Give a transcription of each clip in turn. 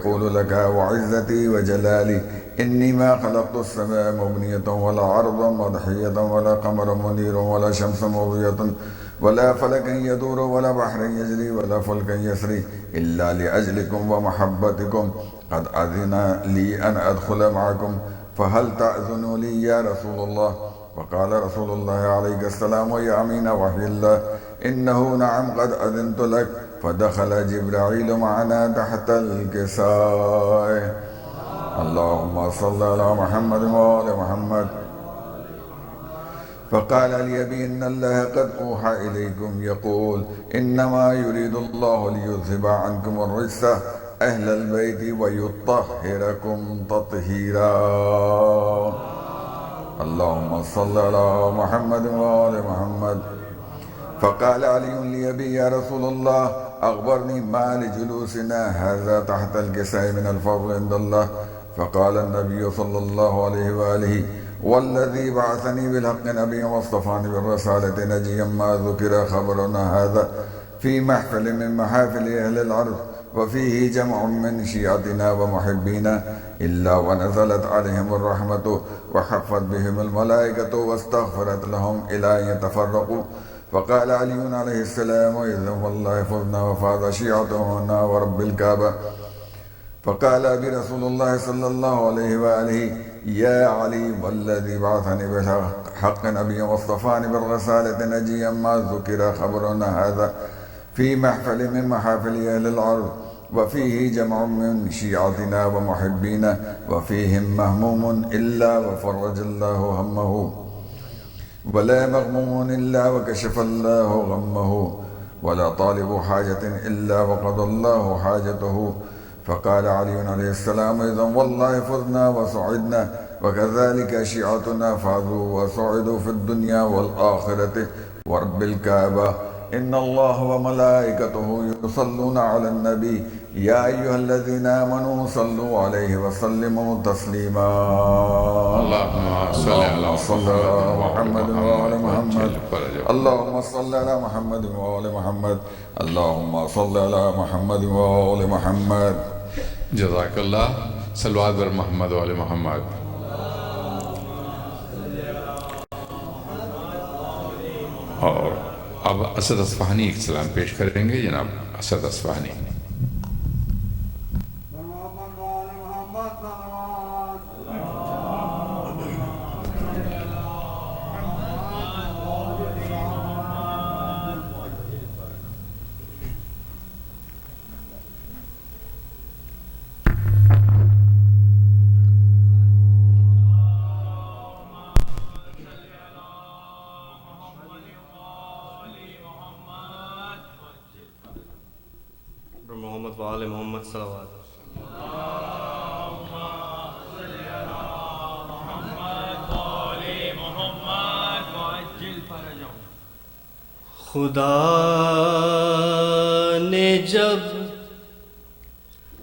فيقول لك وعزتي وجلالي إني ما خلقت السماء مبنية ولا عرضا مضحية ولا قمر منير ولا شمس مضية ولا فلك يدور ولا بحر يجري ولا فلك يسري إلا لأجلكم ومحبتكم قد أذن لي أن أدخل معكم فهل تأذن لي يا رسول الله؟ وقال رسول الله عليه السلام يا أمين وحي الله إنه نعم قد أذنت لك. فدخل جبرائيل معنا تحت الكساء. اللهم صل على محمد وآل محمد. فقال لي إن الله قد أوحى إليكم يقول إنما يريد الله ليذهب عنكم الرجس أهل البيت ويطهركم تطهيرا. اللهم صل على محمد وآل محمد. فقال علي لأبي يا رسول الله أخبرني ما لجلوسنا هذا تحت الكساء من الفضل عند الله. فقال النبي صلى الله عليه وآله والذي بعثني بالحق نبيا واصطفاني بالرسالة نجيا ما ذكر خبرنا هذا في محفل من محافل أهل الأرض وفيه جمع من شيعتنا ومحبينا إلا ونزلت عليهم الرحمة وحفت بهم الملائكة واستغفرت لهم إلى أن يتفرقوا. فقال علي عليه السلام إذا والله فزنا وفاز شيعتنا ورب الكعبة. فقال برسول الله صلى الله عليه وآله يا علي والذي بعثني بالحق نبيا واصطفاني بالرسالة نجيا ما ذكر خبرنا هذا في محفل من محافل أهل الأرض وفيه جمع من شيعتنا ومحبينا وفيهم مهموم إلا وفرج الله همه ولا مغموم إلا وكشف الله غمه ولا طالب حاجة إلا وقضى الله حاجته. فقال علي عليه السلام إذا والله فزنا وسعدنا وكذلك شيعتنا فازوا وسعدوا في الدنيا والآخرة ورب الكعبة إن الله وملائكته يصلون على النبي يا أيها الذين آمنوا صلوا عليه وسلموا تسليما. اللهم صل على محمد وآل محمد. اللهم صل على محمد وآل محمد. اللهم صل على محمد وآل محمد. جزاک اللہ. صلوات بر محمد وآل محمد. اور اب اسد اصفہانی ایک سلام پیش کریں گے. جناب اسد اصفہانی. محمد وآل محمد صلوات. خدا نے جب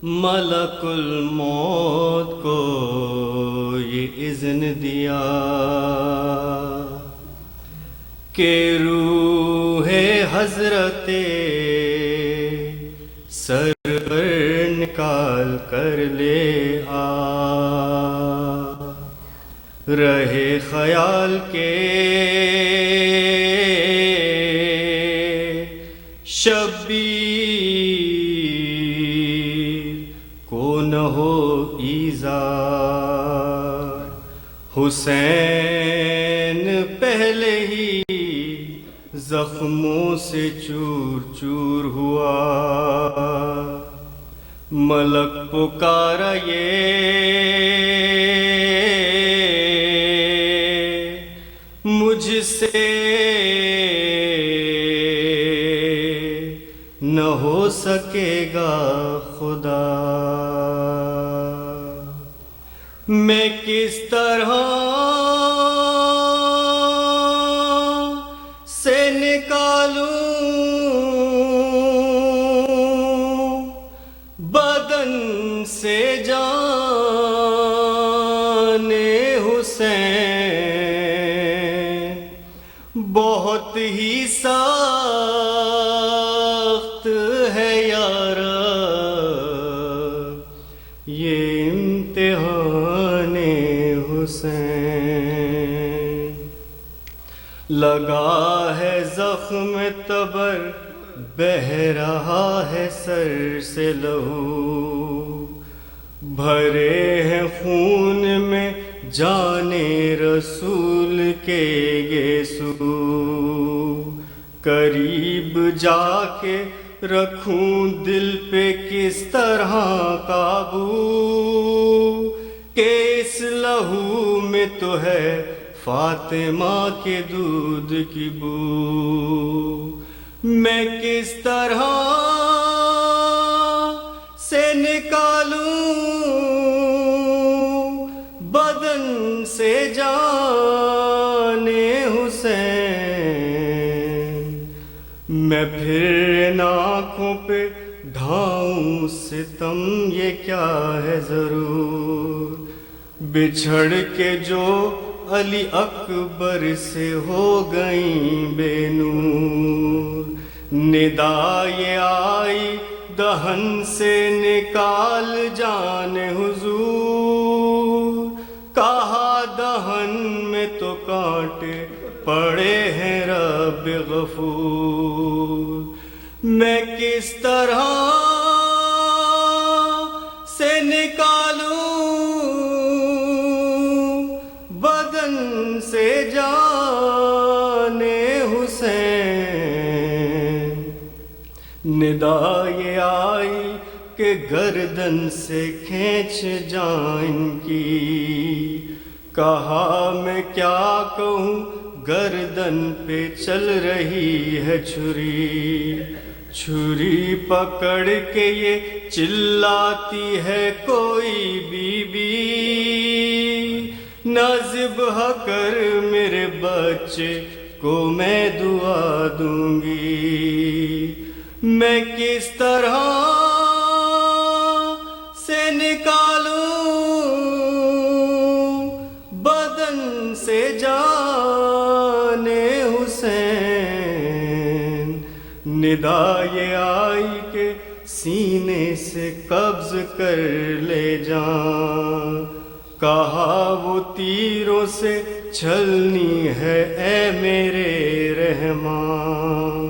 ملک الموت کو یہ اذن دیا کہ روح حضرت سرور نکال کر لے آ، رہے خیال کے شبیر کو نہ ہو ایذا. حسین پہلے ہی زخموں سے چور چور ہوا، ملک پکارا یہ مجھ سے نہ ہو سکے گا خدا. میں کس طرح سے نکالوں بدن سے جان حسین، بہت ہی سخت ہے یار یہ امتحان حسین، لگا ہے زخم تبر بہہ رہا ہے سر سے لہو، بھرے ہیں خون میں جان رسول کے گیسو، قریب جا کے رکھوں دل پہ کس طرح قابو، کہ اس لہو میں تو ہے فاطمہ کے دودھ کی بو، میں کس طرح سے نکالوں بدن سے جان حسین، میں پھر ان آنکھوں پہ ڈھاؤں ستم، یہ کیا ہے ضرور، بچھڑ کے جو علی اکبر سے ہو گئیں بے نور، ندا یہ آئی دہن سے نکال جان حضور، کہا دہن میں تو کانٹے پڑے ہیں رب غفور، میں کس طرح سے نکالوں بدن سے جان حسین، ندا یہ آئی کہ گردن سے کھینچ جان کی، کہا میں کیا کہوں گردن پہ چل رہی ہے چھری، چھری پکڑ کے یہ چلاتی ہے کوئی بی بی، نہ ذبح کر میرے بچے کو میں دعا دوں گی، میں کس طرح سے نکالوں بدن سے جان حسین، ندا یہ آئی کہ سینے سے قبض کر لے جان، کہا وہ تیروں سے چھلنی ہے اے میرے رحمان،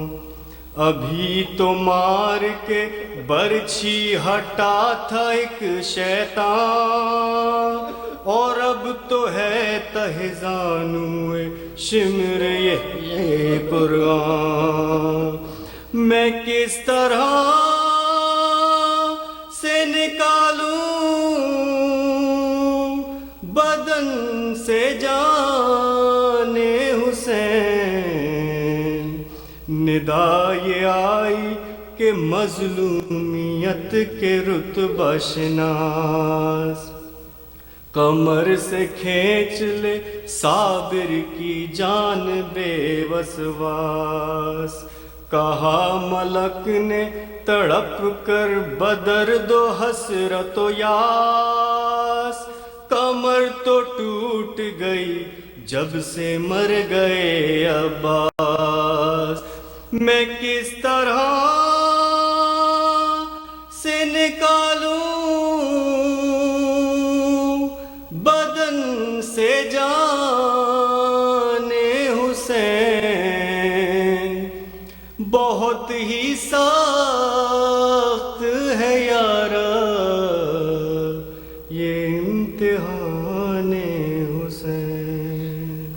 ابھی تو مار کے برچھی ہٹا تھا ایک شیطان، اور اب تو ہے تہ زانوئے شمر یہ قرآن، میں کس طرح سے نکالوں بدن سے جان حسین، ندا یہ آئی کہ مظلومیت کے رتبہ شناس، کمر سے کھینچ لے صابر کی جان بے وسواس، کہا ملک نے تڑپ کر بدرد و حسرت و یاس، کمر تو ٹوٹ گئی جب سے مر گئے عباس، میں کس طرح سے نکالوں بدن سے جان حسین، بہت ہی سخت ہے یارا یہ امتحان حسین۔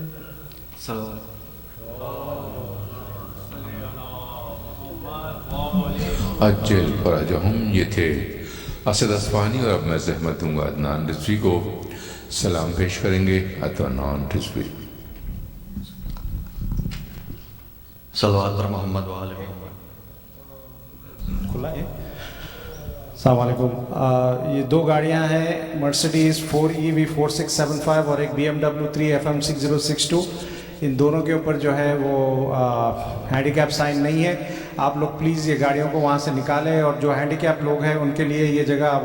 سلام۔ اجل فرجہم، یہ تھے اسد اصفہانی، اور اب میں زحمت دوں گا عدنان رضوی کو، سلام پیش کریں گے عدنان رضوی۔ صلوات پر محمد وآل محمد۔ کھلا ہے۔ السلام علیکم۔ یہ دو گاڑیاں ہیں، مرسڈیز 4EV4675 اور ایک BMW 3FM 6062، ان دونوں کے اوپر جو ہے وہ ہینڈی کیپ سائن نہیں ہے۔ آپ لوگ پلیز یہ گاڑیوں کو وہاں سے نکالیں، اور جو ہینڈی کیپ لوگ ہیں ان کے لیے یہ جگہ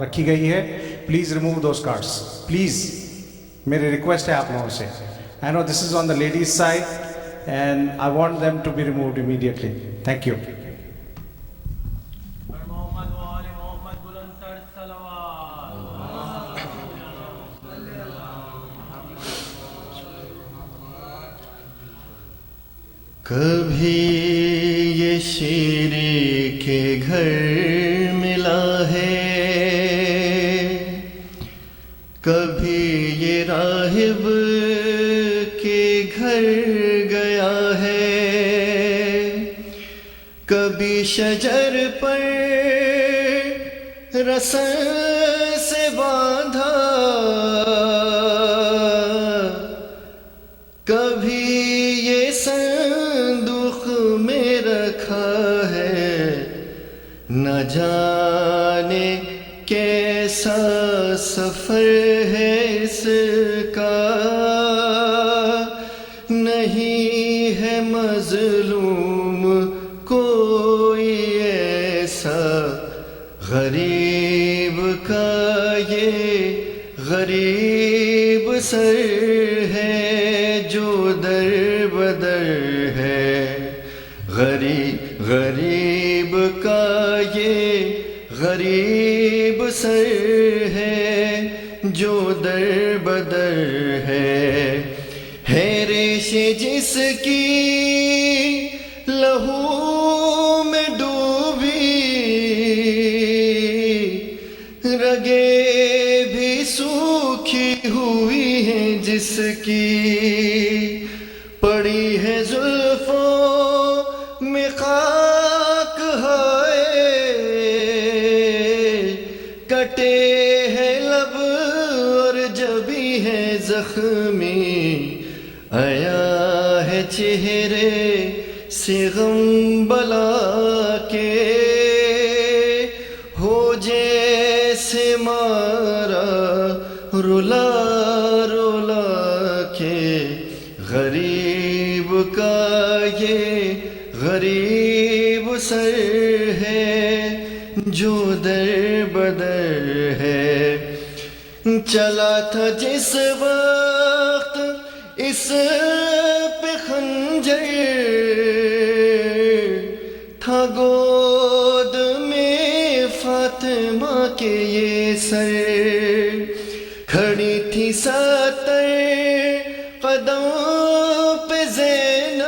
رکھی گئی ہے، please remove those cards, please, میری ریکویسٹ ہے آپ لوگوں سے۔ I know this is on the ladies side and I want them to be removed immediately. Thank you. Muhammad وآل محمد بلند تر صلوات۔ کبھی یہ شیرے کے گھر ملا ہے، کبھی یہ راہب کے گھر گیا ہے، کبھی شجر پر رسن سے باندھا، کبھی یہ صندوق میں رکھا ہے، نہ جانے کیسا سفر ہے اس کا، نہیں ہے مظلوم کوئی ایسا، غریب کا یہ غریب سر ہے جو در بدر ہے، غریب کا یہ غریب سر ہے جو در بدر ہے ریش جس کی لہو میں ڈوبی، رگیں بھی سوکھی ہوئی ہیں جس کی، پڑی ہے زلفوں میں خاک ہائے، کٹے ہیں لب اور جبی ہے زخمی، آیا ہے چہرے سے غم بلا کے، ہو جیسے مارا رلا رلا کے، غریب کا یہ غریب سر ہے جو در بدر ہے، چلا تھا جس وقت اس پہ خنجر، تھا گود میں فاطمہ کے یہ سر، کھڑی تھی 70 قدم پہ زینب،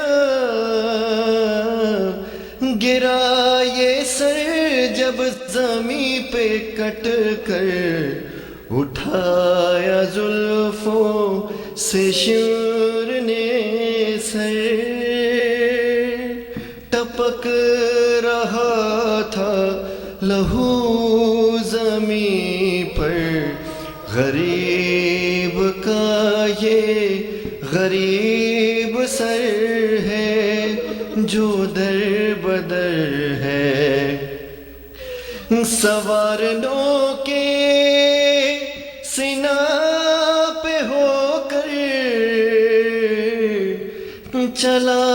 گرا یہ سر جب زمین پہ کٹ کر، اٹھایا زلفوں سے شور نے سر، ٹپک رہا تھا لہو زمین پر، غریب کا یہ غریب سر ہے جو در بدر ہے، سوارنوں کے سینہ پہ ہو کر چلا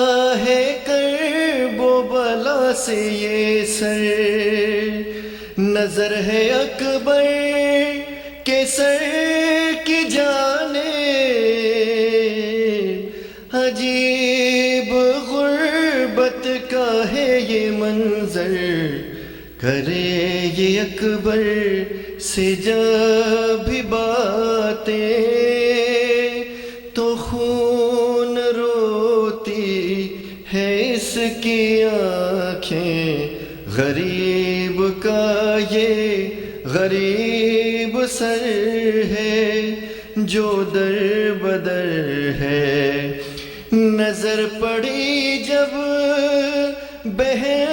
ہے کرب و بلا سے یہ سر، نظر ہے اکبر کے سر کی جانے، عجیب غربت کا ہے یہ منظر، کرے یہ اکبر سے جب بھی باتیں تو خون روتی ہے اس کی آنکھیں، غریب کا یہ غریب سر ہے جو در بدر ہے، نظر پڑی جب بہن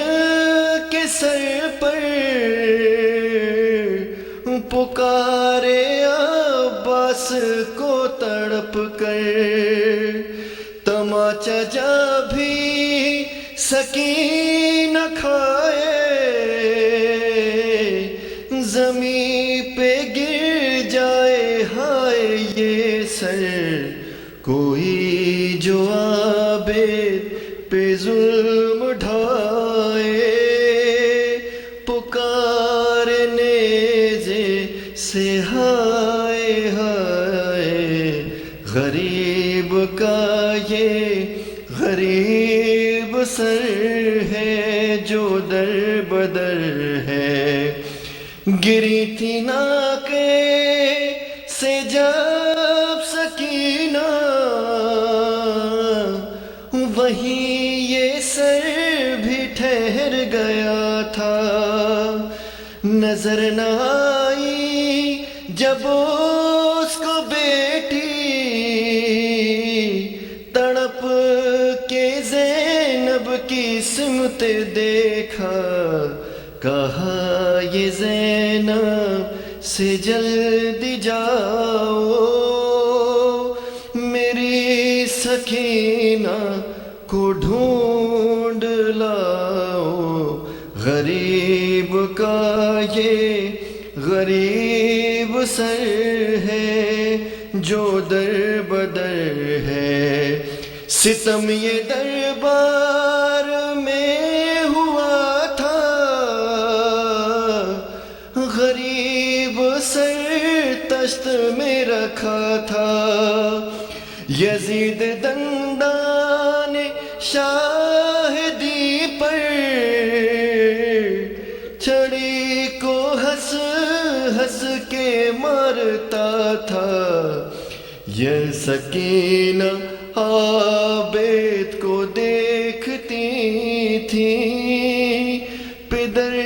کے سر پر، پکارے عباس کو تڑپ کر، تماچا جا بھی سکینہ کھائے، زمین پہ گر جائے ہائے یہ سر، کوئی جو عابد پہ ظلم ڈھائے، پکارنے سے ہائے ہائے، غریب کا یہ غریب سر ہے جو در بدر ہے، گری تھی ناکے سے جب سکینہ، وہیں تھا، نظر نہ آئی جب اس کو بیٹی، تڑپ کے زینب کی سمت دیکھا، کہا یہ زینب سے جلدی جاؤ، میری سکینہ کو ڈھونڈ لاؤ، غریب کا یہ غریب سر ہے جو در بدر ہے، ستم یہ دربار میں ہوا تھا، غریب سر تشت میں رکھا تھا، یزید دندان شاہدی پر چھڑی کو ہنس ہنس کے مارتا تھا، یہ سکینہ عابد کو دیکھتی تھی، پدر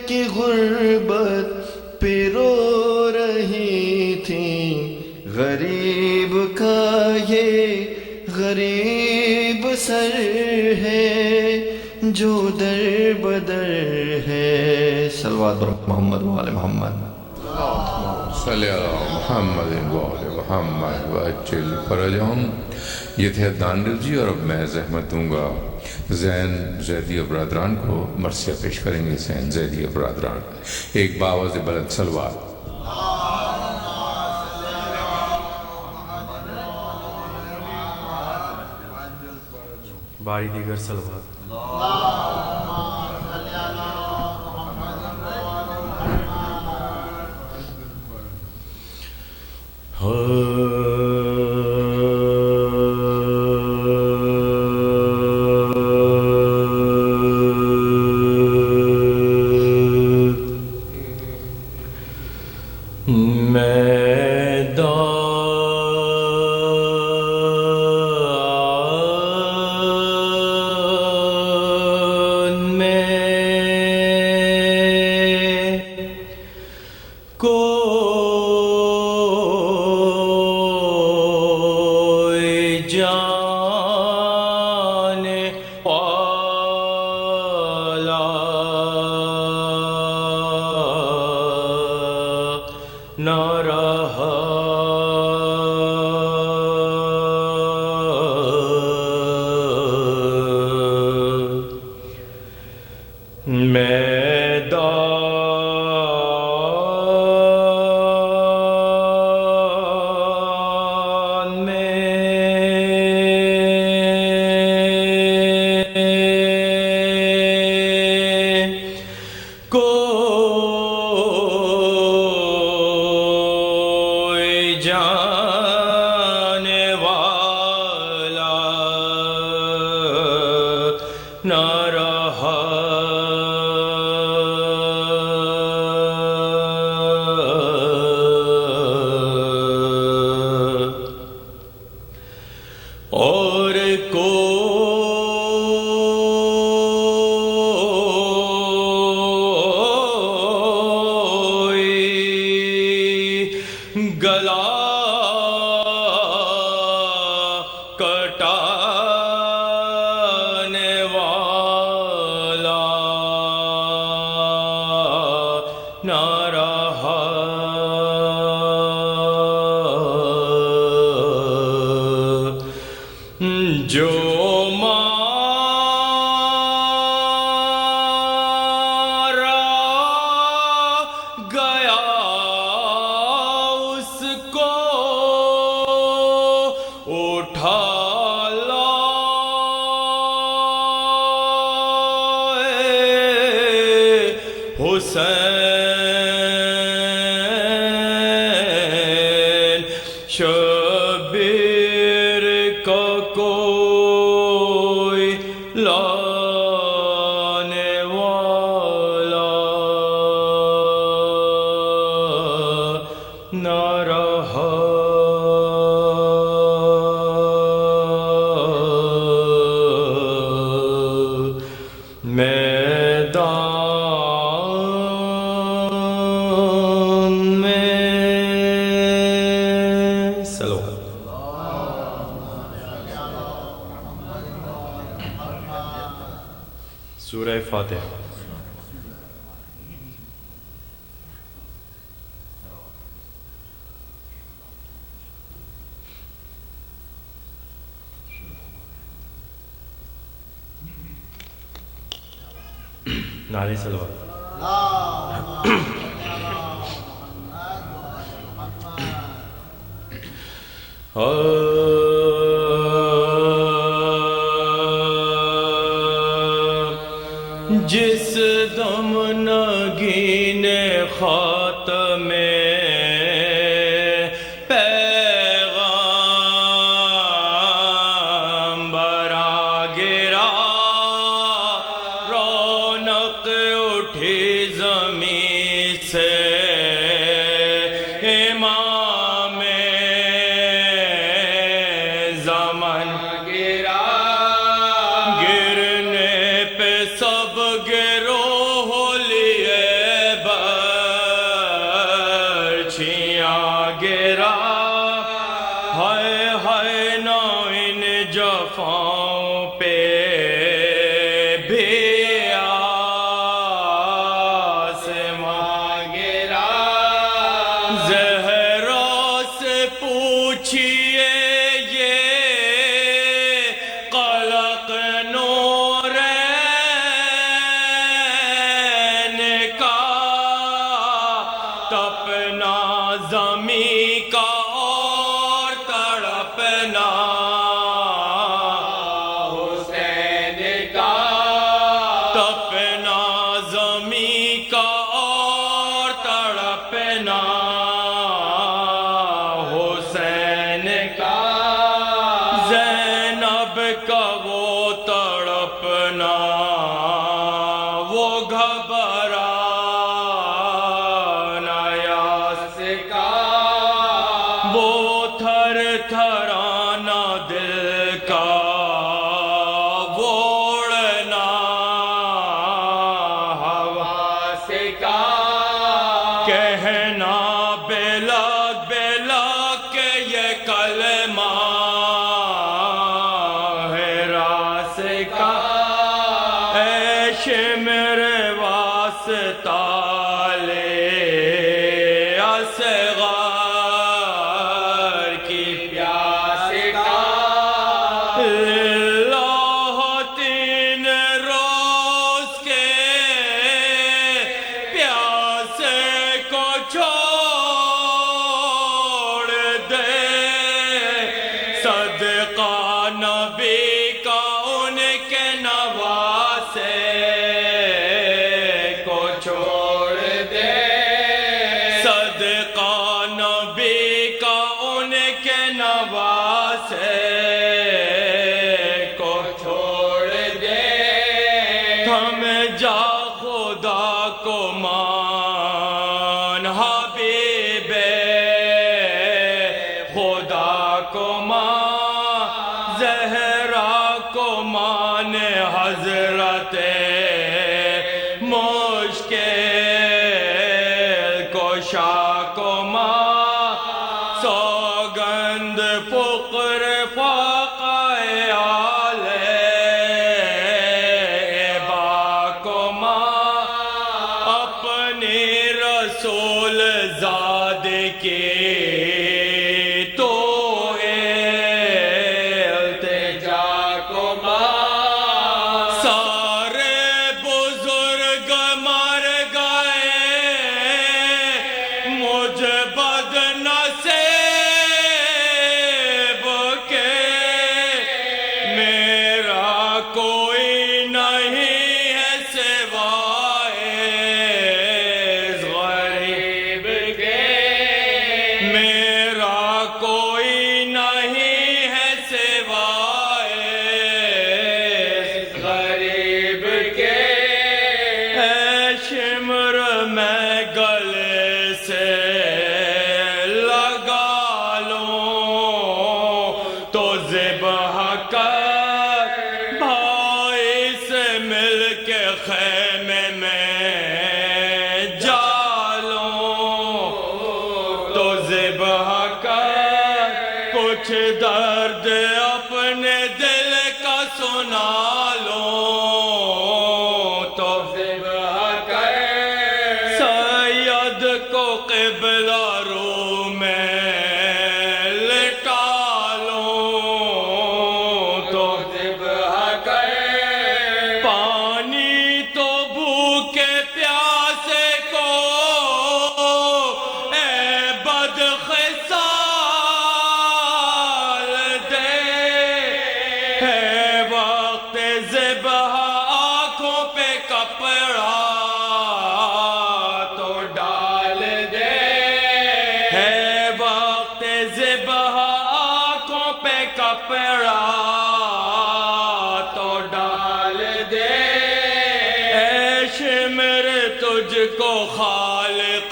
کی غربت پہ رو رہی تھی، غریب کا یہ غریب سر ہے جو در بدر ہے۔ صلوات بر محمد و آل محمد۔ صلی اللہ محمد و آل محمد وعجل فرجہم۔ یہ تھے عدنان رضوی، اور اب میں زحمت دوں گا زین زیدیہ برادران کو مرثیہ پیش کریں گے۔ زین زیدیہ برادران ایک باوز بلند صلوات۔ باری دیگر صلوات۔ میدان الفاتحہ. نعرہ صلوات. جس دم نگین خاتم پیغام برا گرا، رونق اٹھی زمین سے، امام زمان گرا، گرنے پہ سب گروہ لیے برچھیاں گرا. ہائے ہائے نا ان جفاؤں پہ بھی آسماں گرا. زہرا سے پوچھئے یہ قلق نورین کا، تپنا زمیں کا اور تڑپنا حسین کا، تپنا زمیں کا اور تڑپنا حسین کا. زینب کا وہ تڑپنا، وہ گھبرانا یاس کا، وہ تھر تھرانا دل کا، وہ اڑنا حواس کا. کہنا بلاد بلاد کہ یہ کلمہ ہے راس کا. اے شمر واسطہ لے اصغر کی پیاس کا. اللہ 3 روز کے پیاسے کو چھوڑ دے، صدقہ نبی کا ان کے نواسے کو چھوڑ دے، صدقہ نبی کا ان کے نواسے کو چھوڑ دے. تھم جا خدا کو مان، حبیب خدا کو مان، زہرا کو مان، حضرت مشکل کشا کو مان. سوگند فقر فاقہ آل ابا کو مان، اپنی رسول زاد کی تو التجا کو مان. سارے بزرگ مر گئے، مجھ بد نصیب کے، میرا کوئی نہیں ہے سوائے اس غریب کے، میرا کوئی نہیں ہے سوائے اس غریب کے. اے شمر میں گلے سے لگا لوں تو ذبح کر، بھائی سے مل کے خیمے میں جا لوں تو ذبح کر. بولا رو میں لٹا لوں تو ذبح کر پانی تو بھوکے پیاسے کو اے بدخصال دے ہے وقت ذبح آنکھوں پہ کپڑا تو ڈال دے ہے وقت ذبح آنکھوں پہ کپڑا تو ڈال دے اے شمر تجھ کو خالق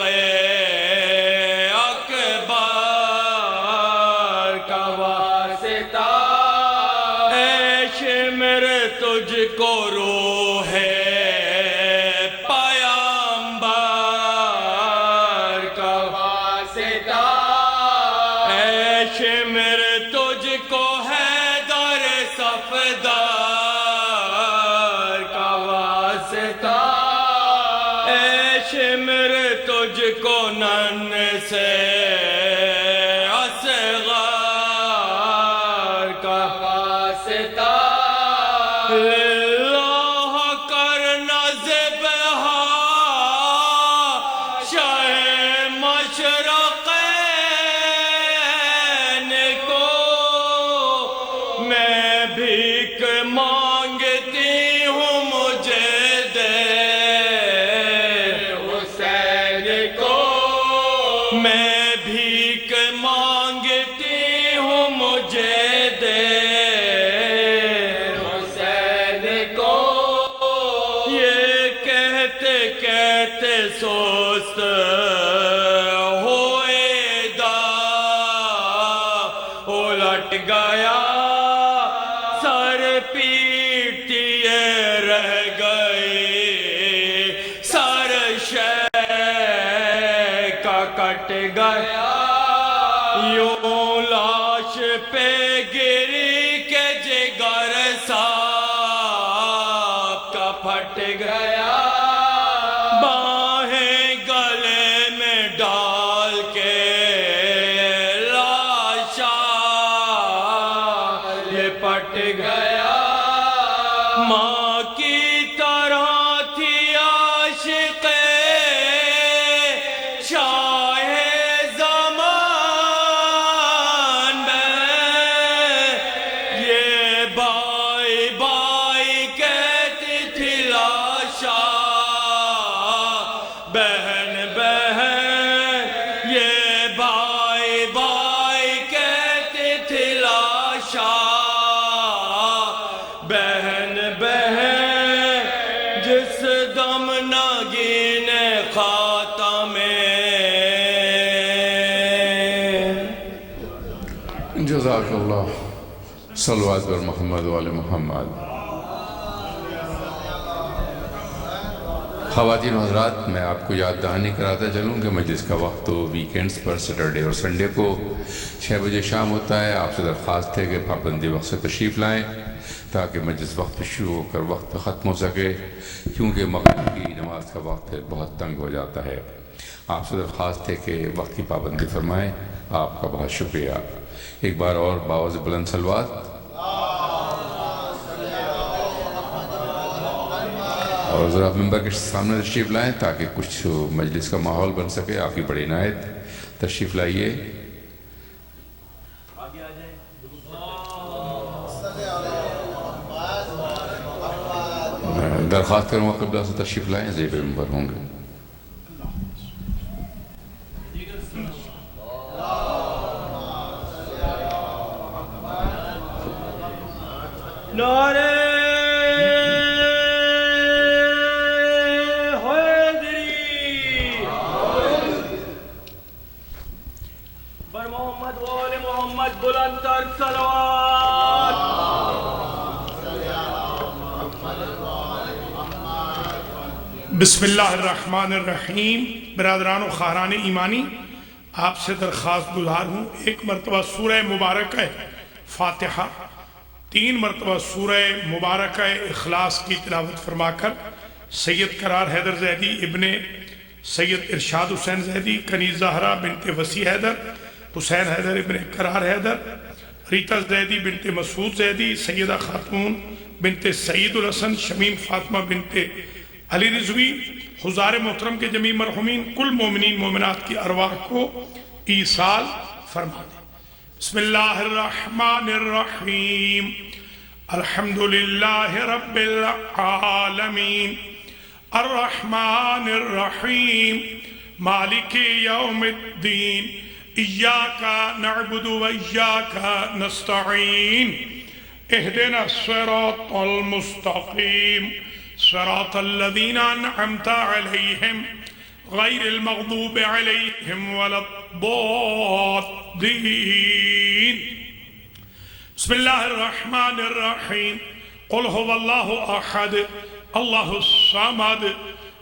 اکبر کا واسطہ اے شمر تجھ کو روح پیامبر کا واسطہ اے شمر تجھ کو حیدر صفدر کا واسطہ اے شمر تجھ کو نن سے اصغر کا واسطہ اللہ کرنا ذبح شاہ مشرقین کو میں بھیک مانگتی ہوں مجھے دے حسین کو میں بھیک مانگتی ہوں مجھے دے حسین کو یہ کہتے کہتے سست ہوئے دا الٹ گیا سر پیٹیے رہ گئی سر شے کا کٹ گیا یوں لاش پہ گری کے جگر سانپ کا پھٹ گیا باہیں گلے میں ڈال کے لاشا لپٹ گیا ماں کی طرح تھی عاشق شاہ زمان میں یہ بائی بائی کہتی تھی لاشا بہن بہن یہ بائی بائی کہتی تھی لاشا بہن بہن جس دم ناگین خاتم جزاک اللہ صلوات بر محمد وآل محمد. خواتین و حضرات، میں آپ کو یاد دہانی کراتا چلوں کہ مجلس کا وقت تو ویکینڈز پر سیٹرڈے اور سنڈے کو 6 بجے شام ہوتا ہے. آپ سے درخواست ہے کہ پابندی وقت سے تشریف لائیں تاکہ مجلس وقت پہ شروع ہو کر وقت پہ ختم ہو سکے، کیونکہ مغرب کی نماز کا وقت بہت تنگ ہو جاتا ہے. آپ سے درخواست ہے کہ وقت کی پابندی فرمائیں. آپ کا بہت شکریہ. ایک بار اور باوز بلند صلوات. اور ذرا ممبر کے سامنے تشریف لائیں تاکہ کچھ مجلس کا ماحول بن سکے. آپ کی بڑی عنایت. تشریف لائیے. درخواست کروں گا قبلہ سے تشریف لائیں، زیب ممبر ہوں گے. نعرہ حیدری بر محمد و آل محمد بلند تر صلوات. بسم اللہ الرحمن الرحیم. برادران و خواہران ایمانی، آپ سے درخواست گزار ہوں ایک مرتبہ سورہ مبارکہ فاتحہ 3 مرتبہ سورہ مبارکہ اخلاص کی تلاوت فرما کر سید قرار حیدر زیدی ابن سید ارشاد حسین زیدی، کنیز زہرا بنت وسیع حیدر، حسین حیدر ابن قرار حیدر، ریتا زیدی بنت مسعود زیدی، سیدہ خاتون بنت سعید الحسن، شمیم فاطمہ بنت علی رضوی، حضار محترم کے جمیع مرحومین، کل مومنین مومنات کی ارواح کو ایصال فرما دیں۔ بسم اللہ الرحمن الرحیم، الحمدللہ رب العالمین، الرحمن الرحیم، مالک یوم الدین، ایاک نعبد و ایاک نستعین، اہدنا الصراط المستقیم، صراط الذین انعمت علیہم غیر المغضوب علیہم ولا الضالین۔ بسم اللہ الرحمن الرحیم، قل هو اللہ احد اللہ الصمد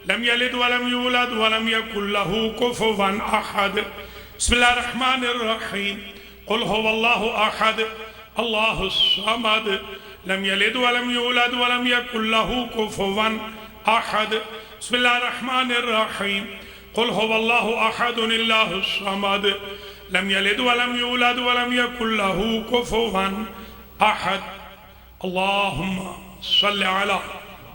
لم یلد ولم یولد ولم یکن له کفوا احد۔ بسم اللہ الرحمن الرحیم، قل هو اللہ احد اللہ الصمد لم یلد ولم یولد ولم یکن له کفوا احد۔ بسم اللہ الرحمن الرحیم، قل هو اللہ احد اللہ الصمد لم یلد ولم یولد ولم یکن له کفوا احد۔ اللہم صل علی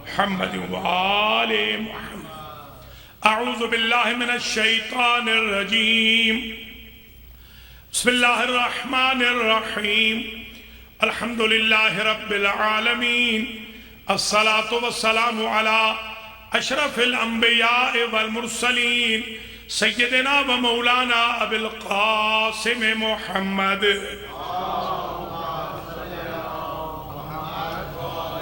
محمد وآل محمد۔ اعوذ باللہ من الشیطان الرجیم، بسم اللہ الرحمن الرحیم، الحمدللہ رب العالمین، الصلاة والسلام علی اشرف الانبیاء والمرسلین، سیدنا و مولانا ابی القاسم محمد،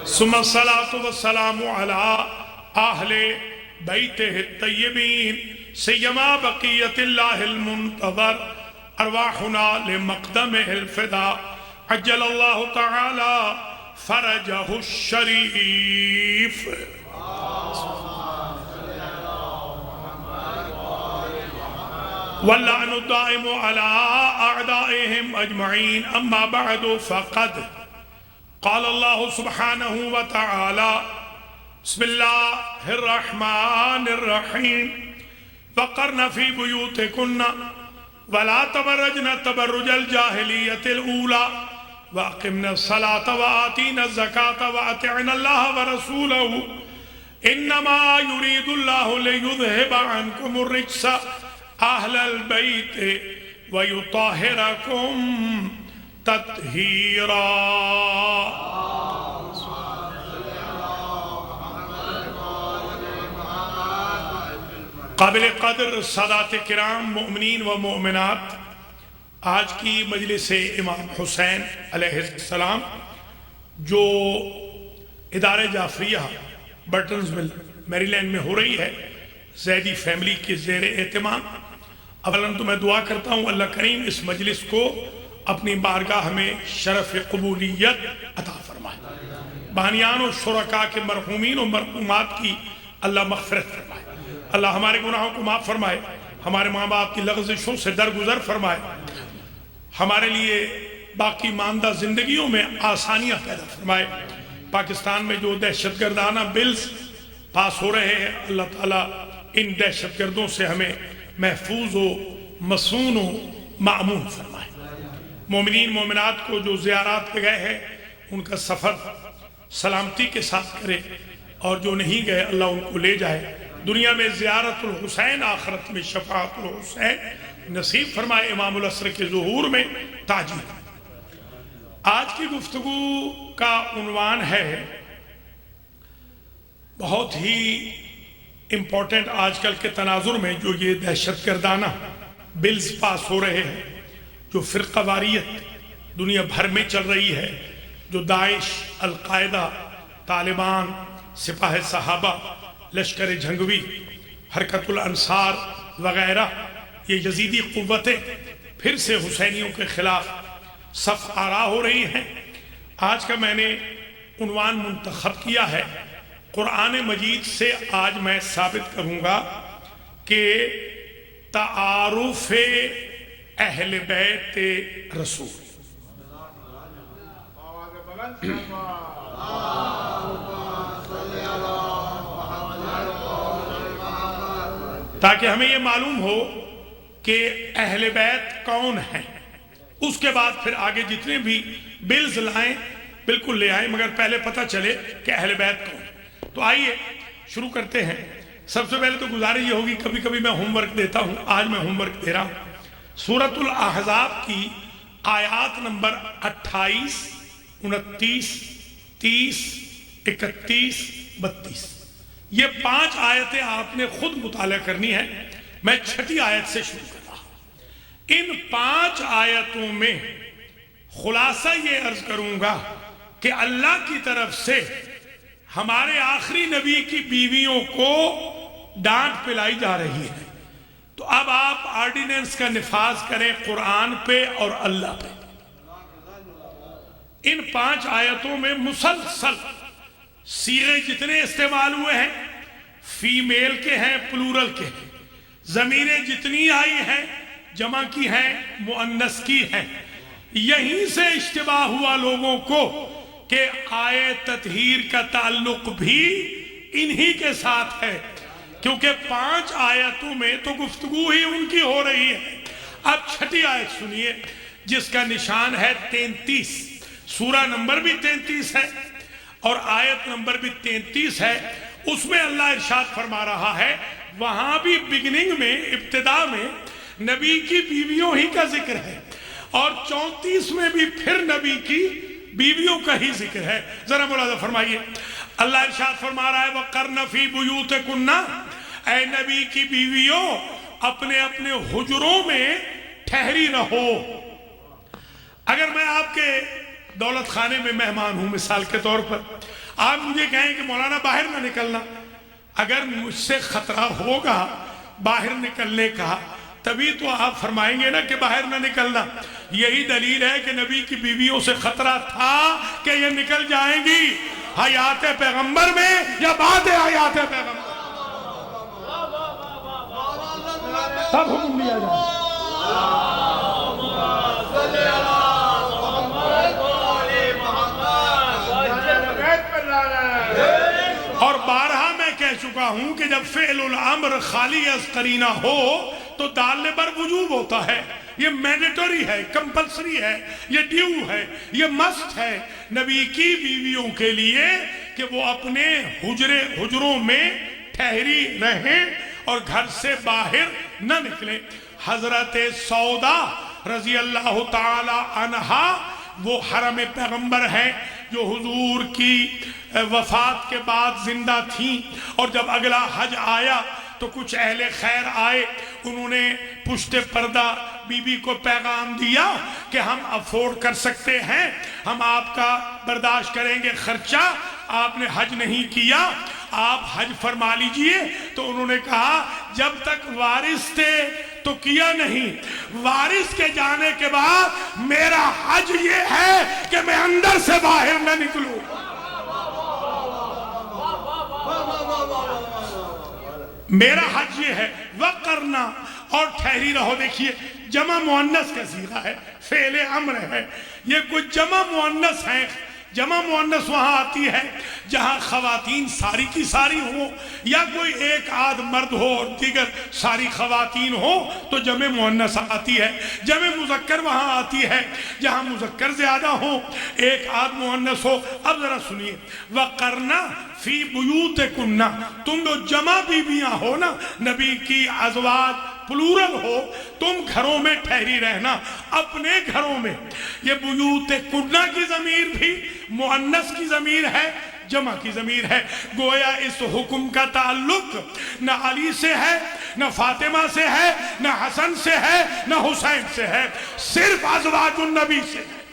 ثم الصلاة والسلام علی اہل بیتہ الطیبین، سیما بقیت اللہ المنتظر، ارواحنا لمقدمہ الفدا، عجل اللہ تعالی فرجہ الشریف۔ واللعن الدائم على أعدائهم أجمعين، أما بعد فقد قال الله سبحانه وتعالى بسم الله الرحمن الرحيم، وقرن في بيوتكن ولا تبرجن تبرج الجاهلية الأولى وأقمنا الصلاة وآتينا الزكاة وأطعنا الله ورسوله إنما يريد الله ليذهب عنكم الرجس أهل البيت ويطهركم تطهيرا۔ قابل قدر سادات کرام مومنین و مومنات، آج کی مجلس امام حسین علیہ السلام جو ادارہ جعفریہ برٹنزول میری لینڈ میں ہو رہی ہے، زیدی فیملی کے زیر اہتمام، اولاً تو میں دعا کرتا ہوں اللہ کریم اس مجلس کو اپنی بارگاہ میں شرف قبولیت عطا فرمائے، بانیان و شرکاء کے مرحومین و مرحومات کی اللہ مغفرت فرمائے، اللہ ہمارے گناہوں کو معاف فرمائے، ہمارے ماں باپ کی لغزشوں سے درگزر فرمائے، ہمارے لیے باقی ماندہ زندگیوں میں آسانیاں پیدا فرمائے۔ پاکستان میں جو دہشت گردانہ بلز پاس ہو رہے ہیں، اللہ تعالیٰ ان دہشت گردوں سے ہمیں محفوظ و مصون و معمون فرمائے۔ مومنین مومنات کو جو زیارات پہ گئے ہیں ان کا سفر سلامتی کے ساتھ کرے، اور جو نہیں گئے اللہ ان کو لے جائے، دنیا میں زیارت الحسین، آخرت میں شفاعت الحسین نصیب فرمائے، امام العصر کے ظہور میں تاجیل۔ آج کی گفتگو کا عنوان ہے بہت ہی امپورٹنٹ، آج کل کے تناظر میں جو یہ دہشت گردانہ بلز پاس ہو رہے ہیں، جو فرقہ واریت دنیا بھر میں چل رہی ہے، جو داعش، القاعدہ، طالبان، سپاہ صحابہ، لشکر جھنگوی، حرکت الانصار وغیرہ، یہ یزیدی قوتیں پھر سے حسینیوں کے خلاف صف آرا ہو رہی ہیں۔ آج کا میں نے عنوان منتخب کیا ہے، قرآن مجید سے آج میں ثابت کروں گا کہ تعارف اہل بیت رسول، تاکہ ہمیں یہ معلوم ہو کہ اہل بیت کون ہیں. اس کے بعد پھر آگے جتنے بھی بلز لائیں بالکل لے آئیں، مگر پہلے پتہ چلے کہ اہل بیت کون. تو آئیے شروع کرتے ہیں. سب سے پہلے تو گزارش یہ ہوگی، کبھی کبھی میں ہوم ورک دیتا ہوں، آج میں ہوم ورک دے رہا ہوں. سورۃ الاحزاب کی آیات نمبر 28، 29، 30، 31، 32، یہ 5 آیتیں آپ نے خود مطالعہ کرنی ہے. میں 6 آیت سے شروع کر رہا ہوں. ان 5 آیتوں میں خلاصہ یہ عرض کروں گا کہ اللہ کی طرف سے ہمارے آخری نبی کی بیویوں کو ڈانٹ پلائی جا رہی ہے. تو اب آپ آرڈیننس کا نفاذ کریں قرآن پہ اور اللہ پہ. ان 5 آیتوں میں مسلسل صیغے جتنے استعمال ہوئے ہیں فیمیل کے ہیں، پلورل کے ہیں. ضمیریں جتنی آئی ہیں جمع کی ہیں، مؤنث کی ہیں. یہیں سے اشتباہ ہوا لوگوں کو کہ آئے تطہیر کا تعلق بھی انہی کے ساتھ ہے، کیونکہ 5 آیتوں میں تو گفتگو ہی ان کی ہو رہی ہے. اب 6 آیت سنیے جس کا نشان ہے 33. سورہ نمبر بھی 33 ہے اور آیت نمبر بھی 33 ہے. اس میں اللہ ارشاد فرما رہا ہے، وہاں بھی بگننگ میں، ابتدا میں نبی کی بیویوں ہی کا ذکر ہے، اور 34 میں بھی پھر نبی کی بیویوں کا ہی ذکر ہے. ذرا ملاحظہ فرمائیے، اللہ ارشاد فرما رہا ہے وَقَرْنَ فِي بُيُوتِكُنَّ، اے نبی کی بیویوں اپنے اپنے حجروں میں ٹھہری رہو. اگر میں آپ کے دولت خانے میں مہمان ہوں مثال کے طور پر، آپ مجھے کہیں کہ مولانا باہر نہ نکلنا، اگر مجھ سے خطرہ ہوگا باہر نکلنے کا تبھی تو آپ فرمائیں گے نا کہ باہر نہ نکلنا. یہی دلیل ہے کہ نبی کی بیویوں سے خطرہ تھا کہ یہ نکل جائیں گی حیات پیغمبر میں یا بعد حیات پیغمبر. تب حکم دیا جائے. اور بارہا میں کہہ چکا ہوں کہ جب فعل الامر خالی از قرینہ ہو تو دال بر وجوب ہوتا ہے. یہ مینڈیٹوری ہے، کمپلسری ہے، یہ ڈیو ہے، یہ مسٹ ہے نبی کی بیویوں کے لیے کہ وہ اپنے حجروں میں ٹھہری رہیں اور گھر سے باہر نہ نکلیں. حضرت سودا رضی اللہ تعالی عنہا وہ حرم پیغمبر ہیں جو حضور کی وفات کے بعد زندہ تھیں، اور جب اگلا حج آیا تو کچھ اہل خیر آئے، انہوں نے پشت پردہ بی بی کو پیغام دیا کہ ہم افورڈ کر سکتے ہیں، ہم آپ کا برداشت کریں گے خرچہ. آپ نے حج نہیں کیا، آپ حج فرما لیجئے. تو انہوں نے کہا جب تک وارث تھے تو کیا نہیں، وارث کے جانے کے بعد میرا حج یہ ہے کہ میں اندر سے باہر نہ نکلوں. میرا حج یہ ہے. وَقَرْنَا، اور ٹھہری رہو. دیکھیے جمع مؤنث کا صیغہ ہے، فعل امر ہے. یہ کوئی جمع مؤنث ہے. جمع مؤنث وہاں آتی ہے جہاں خواتین ساری کی ساری ہوں، یا کوئی ایک آدھ مرد ہو اور دیگر ساری خواتین ہو تو جمع مؤنث آتی ہے. جمع مذکر وہاں آتی ہے جہاں مذکر زیادہ ہوں، ایک آدھ مؤنث ہو. اب ذرا سنیے، وَقَرْنَا فِي بُيُوتِكُنَّ، تم جو جمع بیویاں ہو نا، نبی کی ازواج پلورل ہو، تم گھروں میں ٹھہری رہنا، اپنے گھروں میں. یہ بیوت کنہ کی ضمیر بھی مؤنث کی ضمیر ہے، جمع کی ضمیر ہے. گویا اس حکم کا تعلق نہ علی سے ہے، نہ فاطمہ سے ہے، نہ حسن سے ہے، نہ حسین سے ہے، صرف ازواج النبی سے ہے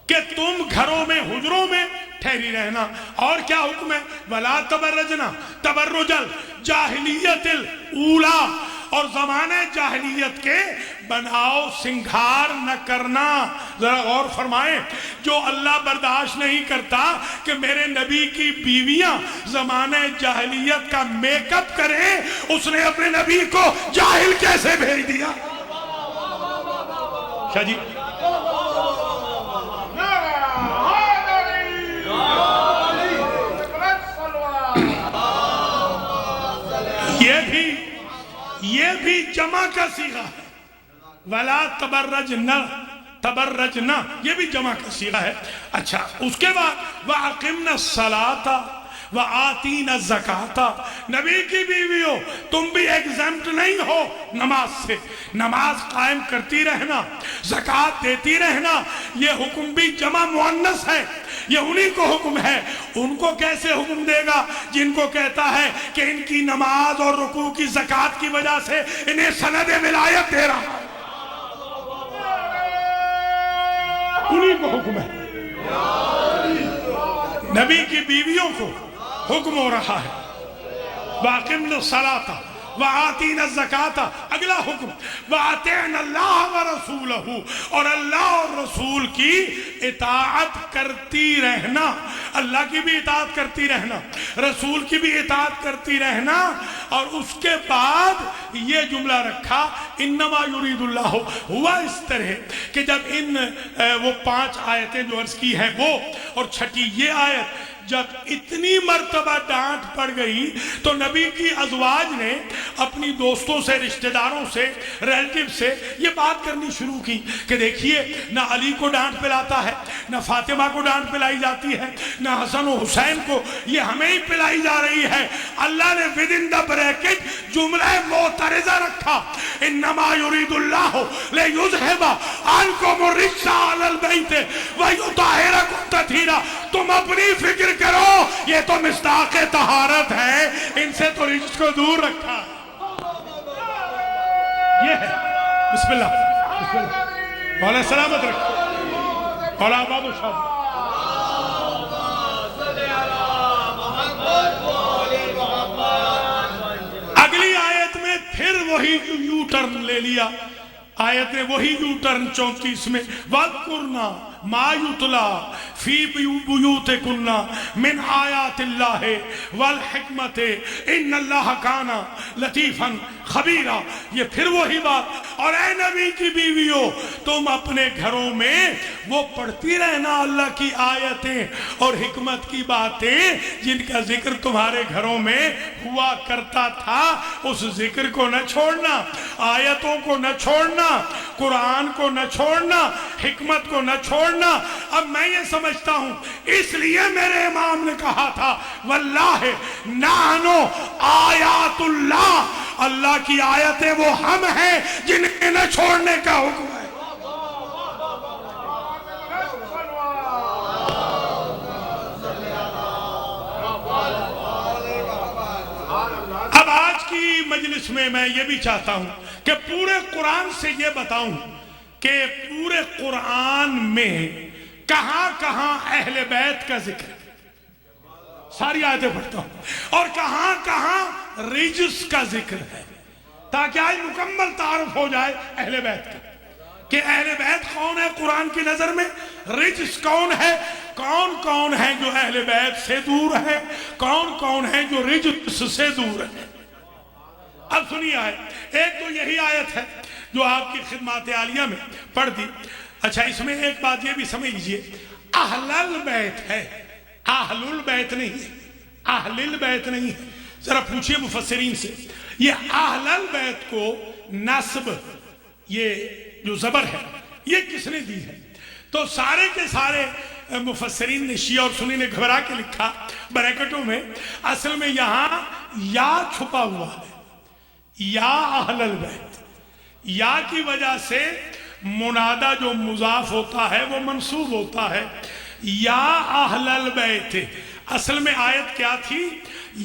کہ تم گھروں میں حجروں میں ٹھہری رہنا. اور کیا حکم ہے؟ وَلَا تَبَرَّجْنَا تَبَرُّجَ الْجَاهِلِيَّةِ الْأُولَى، اور زمانہ جاہلیت کے بناؤ سنگھار نہ کرنا. ذرا غور فرمائیں، جو اللہ برداشت نہیں کرتا کہ میرے نبی کی بیویاں زمانہ جاہلیت کا میک اپ کریں، اس نے اپنے نبی کو جاہل کیسے بھیج دیا؟ شاہ جی یہ بھی بھی جمع کا صیغہ ہے. ولا تبرجنا، تبرجنا یہ بھی جمع کا صیغہ ہے. اچھا اس کے بعد وَأَقِمْنَا الصَّلَاةَ وَآتِينَا الزَّكَاةَ، نبی کی بیویوں تم بھی ایگزمپٹ نہیں ہو نماز سے. نماز قائم کرتی رہنا، زکوٰۃ دیتی رہنا، یہ حکم بھی جمع مؤنث ہے، یہ انہی کو حکم ہے. ان کو کیسے حکم دے گا جن کو کہتا ہے کہ ان کی نماز اور رکوع کی زکوٰۃ کی وجہ سے انہیں سند ولایت دے رہا ہے. انہی کو حکم ہے، نبی کی بیویوں کو حکم ہو رہا ہے. وَأَقِمْنَا الصَّلَاةَ وَآتِينَا الزَّكَاةَ، اگلا حکم وَأَطِعْنَا اللَّهَ وَرَسُولَهُ، اور اللہ اور رسول کی اطاعت کرتی رہنا. اللہ کی بھی اطاعت کرتی رہنا، رسول کی بھی اطاعت کرتی رہنا. اور اس کے بعد یہ جملہ رکھا انما یرید اللہ. ہوا اس طرح کہ جب وہ 5 آیتیں جو عرض کی ہیں وہ، اور چھٹی یہ آیت جب اتنی مرتبہ ڈانٹ پڑ گئی تو نبی کی ازواج نے اپنی دوستوں سے، رشتہ داروں سے، ریلیٹیو سے یہ بات کرنی شروع کی کہ دیکھیے نہ علی کو ڈانٹ پلاتا ہے، نہ فاطمہ کو ڈانٹ پلائی جاتی ہے، نہ حسن و حسین کو، یہ ہمیں ہی پلائی جا رہی ہے. اللہ نے ودن دا بریکٹ جملہ معترضہ رکھا انما یرید اللہ لیذھب عنکم الرجس اہل البیت ویطہرکم تطہیرا. تم اپنی فکر کرو، یہ تو مصداق طہارت ہے، ان سے تو رجس کو دور رکھا. یہ ہے بسم اللہ، بسم اللہ. مولا سلامت رکھ، مولا آباد و شاد. اگلی آیت میں پھر وہی یو ٹرن لے لیا. آیت نے وہی یو ٹرن 34 میں وَاذْكُرْنَا مَا يُتْلَى فِي بُيُوتِكُنَّ مِنْ آیَاتِ اللَّهِ وَالْحِکْمَةِ إِنَّ اللَّهَ كَانَ لَطِیفًا خَبِیرًا. یہ پھر وہی بات. اور اے نبی کی بیویوں تم اپنے گھروں میں وہ پڑھتی رہنا اللہ کی آیتیں اور حکمت کی باتیں جن کا ذکر تمہارے گھروں میں ہوا کرتا تھا. اس ذکر کو نہ چھوڑنا، آیتوں کو نہ چھوڑنا، قرآن کو نہ چھوڑنا، حکمت کو نہ چھوڑنا. اب میں یہ سمجھتا ہوں اس لیے میرے امام نے کہا تھا واللہ نحنو آیات اللہ، اللہ کی آیتیں وہ ہم ہیں جنہیں نہ چھوڑنے کا حکم ہے. اب آج کی مجلس میں میں یہ بھی چاہتا ہوں کہ پورے قرآن سے یہ بتاؤں کہ پورے قرآن میں کہاں کہاں اہل بیت کا ذکر ہے. ساری آیتیں پڑھتا ہوں. اور کہاں کہاں رجس کا ذکر ہے، تاکہ آج مکمل تعارف ہو جائے اہل بیت کا کہ اہل بیت کون ہے قرآن کی نظر میں، رجس کون ہے، کون کون ہے جو اہل بیت سے دور ہے، کون کون ہے جو رجس سے دور ہے. اب سنیے آیت. ایک تو یہی آیت ہے جو آپ کی خدمات عالیہ میں پڑھ دی. اچھا اس میں ایک بات یہ بھی سمجھ لیجئے، اہل البیت ہے، اہل البیت نہیں ہے، اہل البیت نہیں ہے. ذرا پوچھئے مفسرین سے یہ اہل البیت کو نصب، یہ جو زبر ہے یہ کس نے دی ہے؟ تو سارے کے سارے مفسرین نے، شیعہ اور سنی نے گھبرا کے لکھا بریکٹوں میں، اصل میں یہاں یا چھپا ہوا ہے، یا اہل البیت. یا کی وجہ سے منادہ جو مضاف ہوتا ہے وہ منصوب ہوتا ہے. یا اہل البیت، اصل میں آیت کیا تھی؟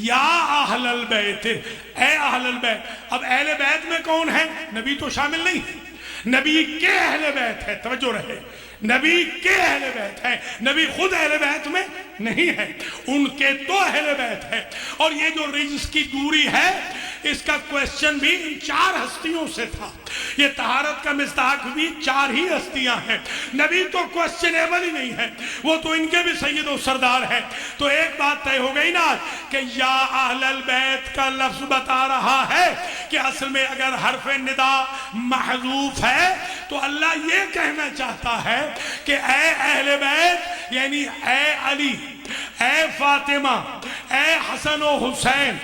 یا اہل البیت، اے اہل البیت. اب اہل بیت میں کون ہے؟ نبی تو شامل نہیں ہے، نبی کے اہل بیت ہے. توجہ رہے، نبی کے اہل بیت ہے، نبی خود اہل بیت میں نہیں ہے، ان کے تو اہل بیت ہے. اور یہ جو رجس کی دوری ہے اس کا کویسچن بھی ان 4 ہستیوں سے تھا. یہ طہارت کا مصداق بھی 4 ہی ہستیاں ہیں. نبی تو کویسچنیبل ہی نہیں ہے، وہ تو ان کے بھی سید و سردار ہیں. تو ایک بات طے ہو گئی نا کہ یا اہل البیت کا لفظ بتا رہا ہے کہ اصل میں اگر حرف ندا محذوف ہے تو اللہ یہ کہنا چاہتا ہے کہ اے اہل بیت، یعنی اے علی، اے فاطمہ، اے حسن و حسین،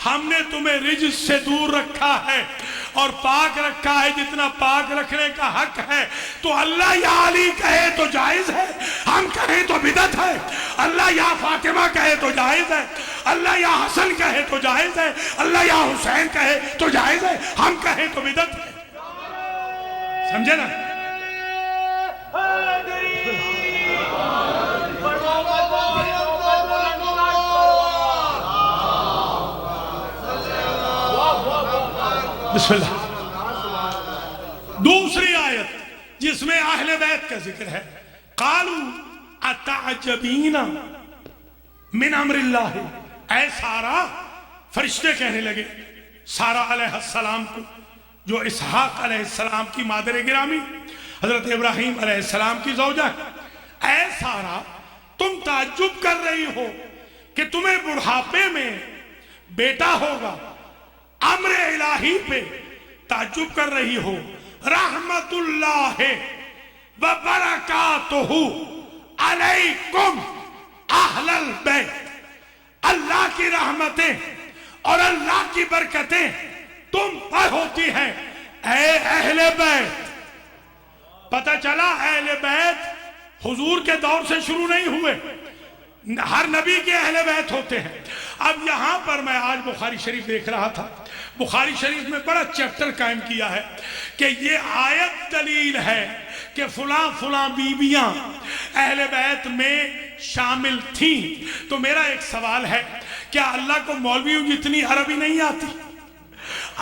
ہم نے تمہیں رجس سے دور رکھا ہے اور پاک رکھا ہے جتنا پاک رکھنے کا حق ہے، تو اللہ یا علی کہے تو جائز ہے، ہم کہیں تو بدعت ہے۔ اللہ یا فاطمہ کہے تو جائز ہے، اللہ یا حسن کہے تو جائز ہے، اللہ یا حسین کہے تو جائز ہے، ہم کہیں تو بدعت ہے۔ سمجھے نا؟ بسم اللہ۔ دوسری آیت جس میں اہل بیت کا ذکر ہے، قالوا اتعجبین من امر اللہ، اے سارا، فرشتے کہنے لگے سارا علیہ السلام کو، جو اسحاق علیہ السلام کی مادر گرامی حضرت ابراہیم علیہ السلام کی زوجہ، اے سارا، تم تعجب کر رہی ہو کہ تمہیں بڑھاپے میں بیٹا ہوگا، امر الہی پہ تعجب کر رہی ہو۔ رحمت اللہ وبرکاتہ علیکم اہل البیت، اللہ کی رحمتیں اور اللہ کی برکتیں تم پر ہوتی ہیں اے اہل بیت۔ پتہ چلا اہل بیت حضور کے دور سے شروع نہیں ہوئے، ہر نبی کے اہل بیت ہوتے ہیں۔ اب یہاں پر میں آج بخاری شریف دیکھ رہا تھا، بخاری شریف میں بڑا چیپٹر قائم کیا ہے کہ یہ آیت دلیل ہے کہ فلاں فلاں بیویاں اہل بیت میں شامل تھیں۔ تو میرا ایک سوال ہے، کیا اللہ کو مولویوں جتنی عربی نہیں آتی؟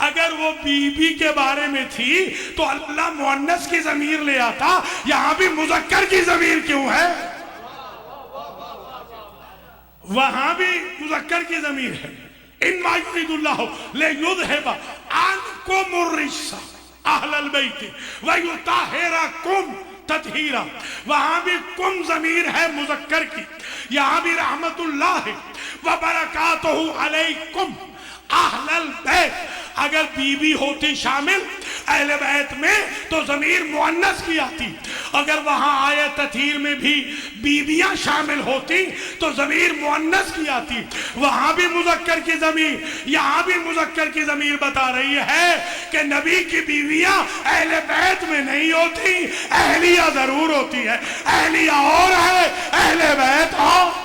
اگر وہ بی کے بارے میں تھی تو اللہ مؤنث کی ضمیر لے آتا، یہاں بھی مذکر کی ضمیر کیوں ہے؟ وہاں بھی مذکر کی ضمیر ہے۔ انما یرید اللہ لیذھب عنکم الرجس اہل البیت ویطہرکم تطہیرا، وہاں بھی کم ضمیر ہے مذکر کی، یہاں بھی رحمت اللہ وبرکاتہ علیکم اہل البیت۔ اگر بی ہوتی شامل اہل بیت میں تو ضمیر مؤنث کی آتی، اگر وہاں آیت تطہیر میں بھی بیویاں شامل ہوتی تو ضمیر مؤنث کی آتی۔ وہاں بھی مذکر کی ضمیر، یہاں بھی مذکر کی ضمیر بتا رہی ہے کہ نبی کی بیویاں اہل بیت میں نہیں ہوتی، اہلیہ ضرور ہوتی ہے۔ اہلیہ اور ہے، اہل بیت اور۔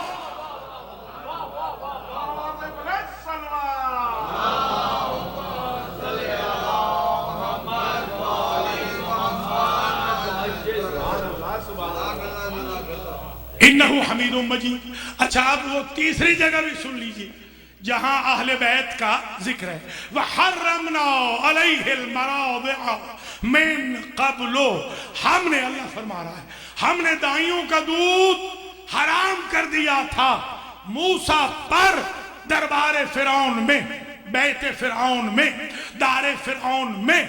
انہو حمید مجید۔ اچھا اب وہ تیسری جگہ بھی سن لیجئے جہاں اہل بیت کا ذکر ہے، وَحَرَّمْنَا عَلَيْهِ الْمَرَاضِعَ مِن قَبْلُ، ہم نے، اللہ فرما رہا ہے، ہم نے دائیوں کا دودھ حرام کر دیا تھا موسیٰ پر دربار فرعون میں، بیت فرعون میں، دار فرعون میں۔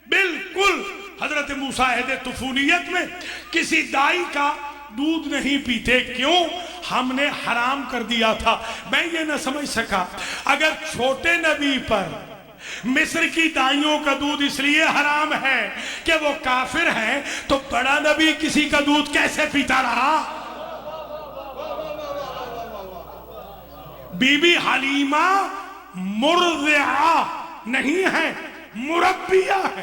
بالکل حضرت موسیٰ عہد طفولیت میں کسی دائی کا دودھ نہیں پیتے، کیوں؟ ہم نے حرام کر دیا تھا۔ میں یہ نہ سمجھ سکا، اگر چھوٹے نبی پر مصر کی دائیوں کا دودھ اس لیے حرام ہے کہ وہ کافر ہیں، تو بڑا نبی کسی کا دودھ کیسے پیتا رہا؟ بی بی حلیمہ مرضعہ نہیں ہے، مربیہ ہے،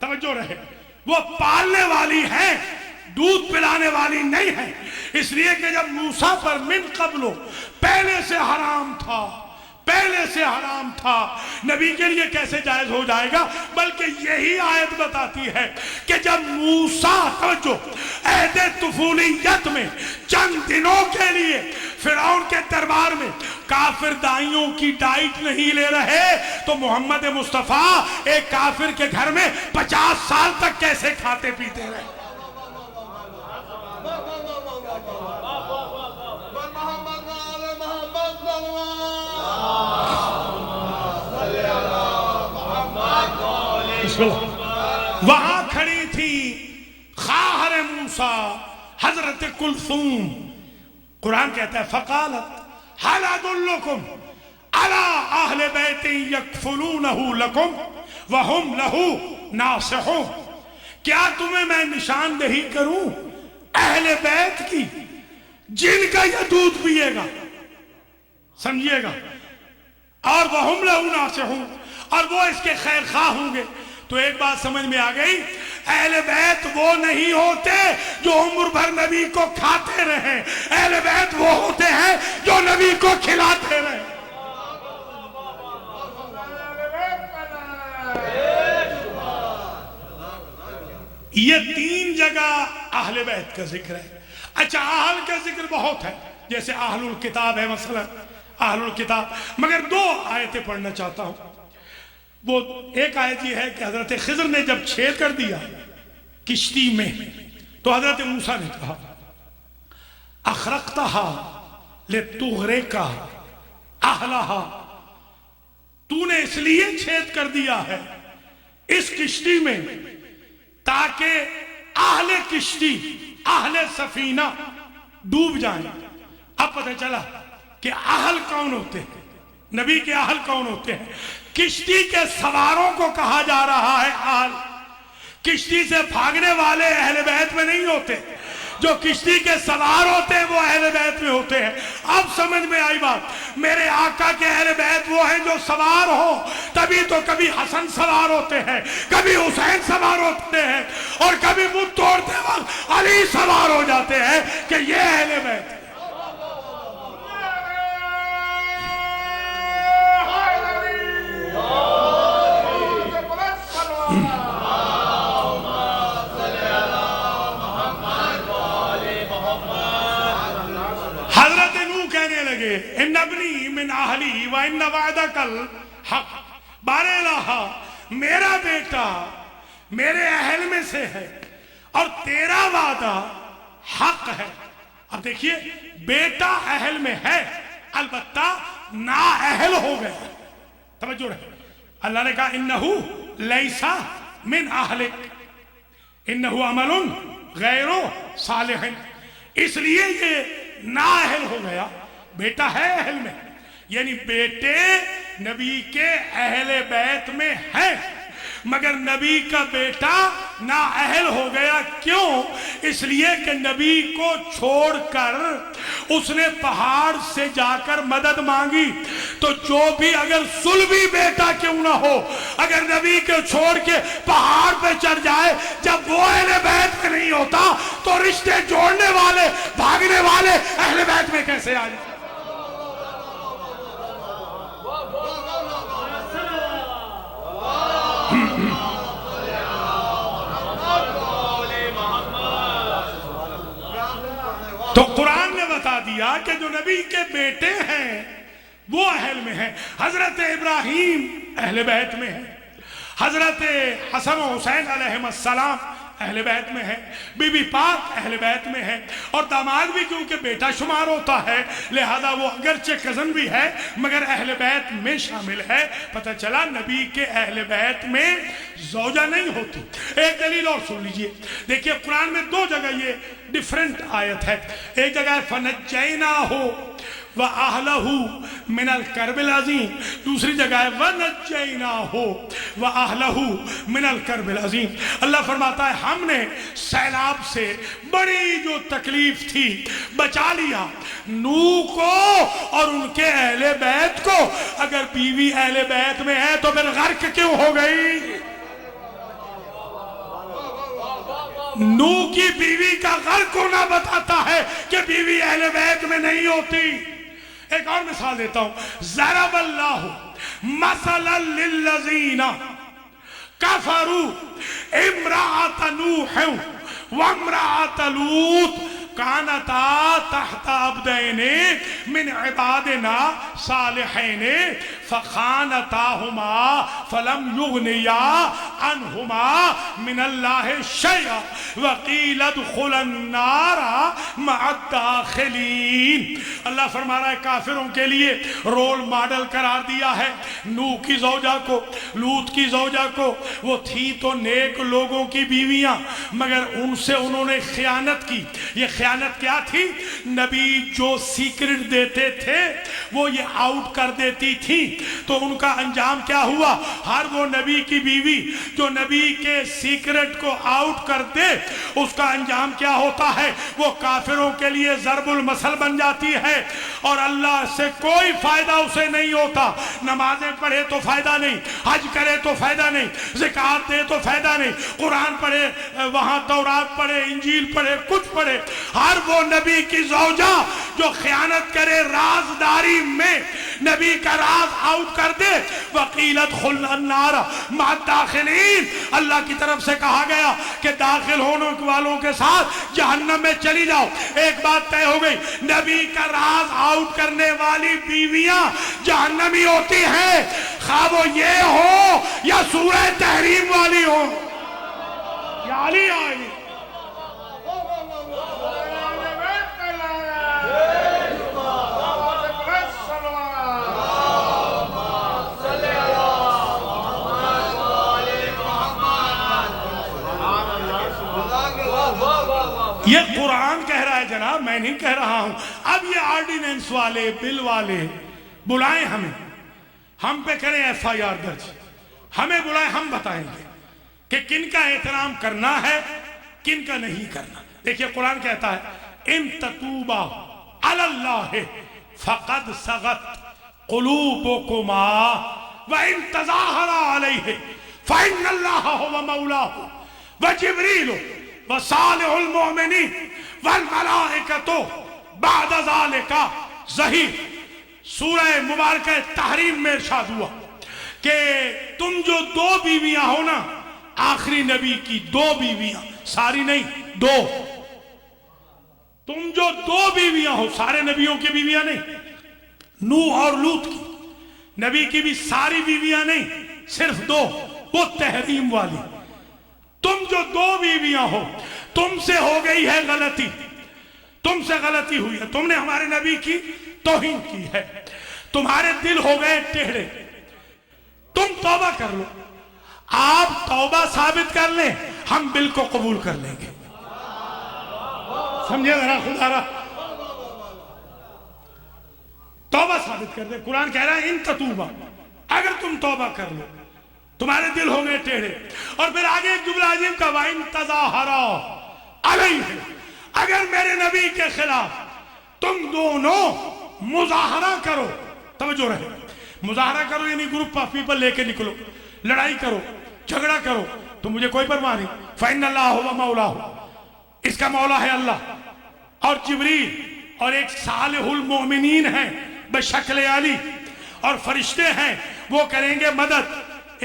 توجہ رہے، وہ پالنے والی ہے، دودھ پلانے والی نہیں ہے۔ اس لیے کہ جب موسیٰ پر من قبل، پہلے سے حرام تھا، پہلے سے حرام تھا، نبی کے لیے کیسے جائز ہو جائے گا؟ بلکہ یہی آیت بتاتی ہے کہ جب موسیٰ توجہ عہد طفولیت میں چند دنوں کے لیے فرعون کے دربار میں کافر دائیوں کی ڈائٹ نہیں لے رہے، تو محمد مصطفیٰ ایک کافر کے گھر میں 50 سال تک کیسے کھاتے پیتے رہے؟ وہاں کھڑی تھی خواہر موسیٰ حضرت کلثوم، قرآن کہتا ہے فقالت هل ادلکم علی اہل بیت یکفلونہ لکم وہم لہو ناصحون، کیا تمہیں میں نشاندہی کروں اہل بیت کی جن کا یہ دودھ پیے گا، سمجھیے گا، اور وہم لہو ناصحون، اور وہ اس کے خیر خواہ ہوں گے. تو ایک بات سمجھ میں آ گئی, اہل بیت وہ نہیں ہوتے جو عمر بھر نبی کو کھاتے رہیں, اہل بیت وہ ہوتے ہیں جو نبی کو کھلاتے رہیں. یہ 3 جگہ اہل بیت کا ذکر ہے. اچھا, اہل کا ذکر بہت ہے, جیسے اہل الکتاب ہے مثلا, اہل الکتاب, مگر 2 آیتیں پڑھنا چاہتا ہوں. وہ ایک آیت یہ ہے کہ حضرت خضر نے جب چھید کر دیا کشتی میں تو حضرت موسیٰ نے کہا اخرقتها لتغرقا اہلها, تو نے اس لیے چھید کر دیا ہے اس کشتی میں تاکہ اہل کشتی, اہل سفینہ ڈوب جائیں. اب پتہ چلا کہ اہل کون ہوتے ہیں, نبی کے اہل کون ہوتے ہیں. کشتی کے سواروں کو کہا جا رہا ہے اہل. کشتی سے بھاگنے والے اہل بیت میں نہیں ہوتے, جو کشتی کے سوار ہوتے ہیں وہ اہل بیت میں ہوتے ہیں. اب سمجھ میں آئی بات. میرے آقا کے اہل بیت وہ ہیں جو سوار ہو, تبھی تو کبھی حسن سوار ہوتے ہیں, کبھی حسین سوار ہوتے ہیں, اور کبھی منہ توڑتے وقت علی سوار ہو جاتے ہیں کہ یہ اہل بیت. ان ابنی من اہلی وان وعدک الحق, بار الہ میرا بیٹا میرے اہل میں سے ہے اور تیرا وعدہ حق ہے. اب دیکھیے, بیٹا اہل میں ہے, البتہ نا اہل ہو گیا. توجہ رہے, اللہ نے کہا انہو لیسا من اہلک انہو عمل غیر صالح, اس لیے یہ نا اہل ہو گیا. بیٹا ہے اہل میں, یعنی بیٹے نبی کے اہل بیت میں ہیں, مگر نبی کا بیٹا نا اہل ہو گیا. کیوں؟ اس لیے کہ نبی کو چھوڑ کر اس نے پہاڑ سے جا کر مدد مانگی. تو جو بھی اگر سلبی بیٹا کیوں نہ ہو, اگر نبی کو چھوڑ کے پہاڑ پہ چڑھ جائے, جب وہ اہل بیت میں نہیں ہوتا تو رشتے جوڑنے والے, بھاگنے والے اہل بیت میں کیسے آ جائے؟ تو قرآن نے بتا دیا کہ جو نبی کے بیٹے ہیں وہ اہل میں ہیں. حضرت ابراہیم اہل بیت میں ہیں, حضرت حسن و حسین علیہ السلام اہل بیت میں ہے, بی بی پاک اہل بیت میں ہے, اور داماد بھی کیونکہ بیٹا شمار ہوتا ہے لہذا وہ اگرچہ کزن بھی ہے مگر اہل بیت میں شامل ہے. پتہ چلا نبی کے اہل بیت میں زوجہ نہیں ہوتی. ایک دلیل اور سن لیجئے, دیکھیے قرآن میں 2 جگہ یہ ڈیفرنٹ آیت ہے. ایک جگہ ہے فَنَجَّيْنَاهُ وَأَهْلَهُ مِنَ الْكَرْبِ الْعَظِيمِ, دوسری جگہ ہے وَنَجَّيْنَاهُ وَأَهْلَهُ مِنَ الْكَرْبِ الْعَظِيمِ. اللہ فرماتا ہے ہم نے سیلاب سے بڑی جو تکلیف تھی بچا لیا نوح کو اور ان کے اہل بیت کو. اگر بیوی اہل بیت میں ہے تو پھر غرق کیوں ہو گئی؟ نوح کی بیوی کا غرق ہونا بتاتا ہے کہ بیوی اہل بیت میں نہیں ہوتی. ایک اور مثال دیتا ہوں. ضرب اللہ مثلا للذین کفروا امرأۃ نوح وامرأۃ لوط کانتا تحت عبدین من عبادنا صالحین فخانتاہما فلم یغنیا عنہما من اللہ شیئا وقیل ادخلا النار مع الداخلین. اللہ فرما رہا ہے کافروں کے لیے رول ماڈل قرار دیا ہے نوح کی زوجہ کو, لوط کی زوجہ کو. وہ تھی تو نیک لوگوں کی بیویاں مگر ان سے انہوں نے خیانت کی. یہ خیانت کیا تھی؟ نبی جو سیکرٹ دیتے تھے وہ یہ آؤٹ کر دیتی تھی تو ان کا انجام کیا ہوا؟ ہر وہ نبی کی بیوی جو نبی کے سیکرٹ کو آؤٹ کر دے اس کا انجام کیا ہوتا ہے؟ وہ کافروں کے لیے ضرب المثل بن جاتی ہے اور اللہ سے کوئی فائدہ اسے نہیں ہوتا. نمازیں پڑھے تو فائدہ نہیں، حج کرے تو فائدہ نہیں، زکوٰۃ دے تو فائدہ نہیں، قرآن پڑھے، وہاں تورات پڑھے، انجیل پڑھے، کچھ پڑھے. ہر وہ نبی کی زوجہ جو خیانت کرے رازداری میں، نبی کا راز آؤٹ کر دے، وقیلت خل النار مع الداخلین، اللہ کی طرف سے کہا گیا کہ داخل ہونے والوں کے ساتھ جہنم میں چلی جاؤ. ایک بات طے ہو گئی، نبی کا راز آؤٹ کرنے والی بیویاں جہنمی ہوتی ہیں، خواہ وہ یہ ہو یا سورہ تحریم والی ہو. یا علی آئی یہ قرآن کہہ رہا ہے جناب، میں نہیں کہہ رہا ہوں. اب یہ آرڈیننس والے، بل والے بلائیں ہمیں، ہم پہ کریں ایف آئی آر درج، ہمیں بلائیں، ہم بتائیں گے کہ کن کا احترام کرنا ہے کن کا نہیں کرنا. دیکھیے قرآن کہتا ہے ان تتوبا علی اللہ فقد صغت قلوبکما وان تظاہرا علیہ فإن اللہ هو مولاه وجبریل وصالح المؤمنین والملائکۃ بعد ذالک ظہیر. سورہ مبارکہ تحریم میں ارشاد ہوا کہ تم جو دو بیویاں ہو نا، آخری نبی کی دو بیویاں، ساری نہیں، دو، تم جو دو بیویاں ہو، سارے نبیوں کی بیویاں نہیں، نوح اور لوط کی، نبی کی بھی ساری بیویاں نہیں، صرف دو، وہ تحریم والی. تم جو دو بیویاں ہو، تم سے ہو گئی ہے غلطی، تم سے غلطی ہوئی ہے، تم نے ہمارے نبی کی توہین کی ہے، تمہارے دل ہو گئے ٹیڑھے، تم توبہ کر لو. آپ توبہ ثابت کر لیں، ہم بل کو قبول کر لیں گے. سمجھے ذرا خدا را، توبہ ثابت کر دیں. قرآن کہہ رہا ہے ان تتوبہ، اگر تم توبہ کر لو، تمہارے دل ہو گئے ٹیڑھے. اور پھر آگے ایک جملہ عظیم کا وَإِن تَظَاهَرَا عَلَيْهِ، اگر میرے نبی کے خلاف تم دونوں مظاہرہ کرو، توجہ رہے، مظاہرہ کرو یعنی گروپ آف پیپل لے کے نکلو، لڑائی کرو، جھگڑا کرو، تو مجھے کوئی پرواہ نہیں. فَإِنَّ اللَّهَ هُوَ مَوْلَاهُ، اس کا مولا ہے اللہ اور جبریل اور ایک صالح المؤمنین ہیں بشکل علی اور فرشتے ہیں، وہ کریں گے مدد.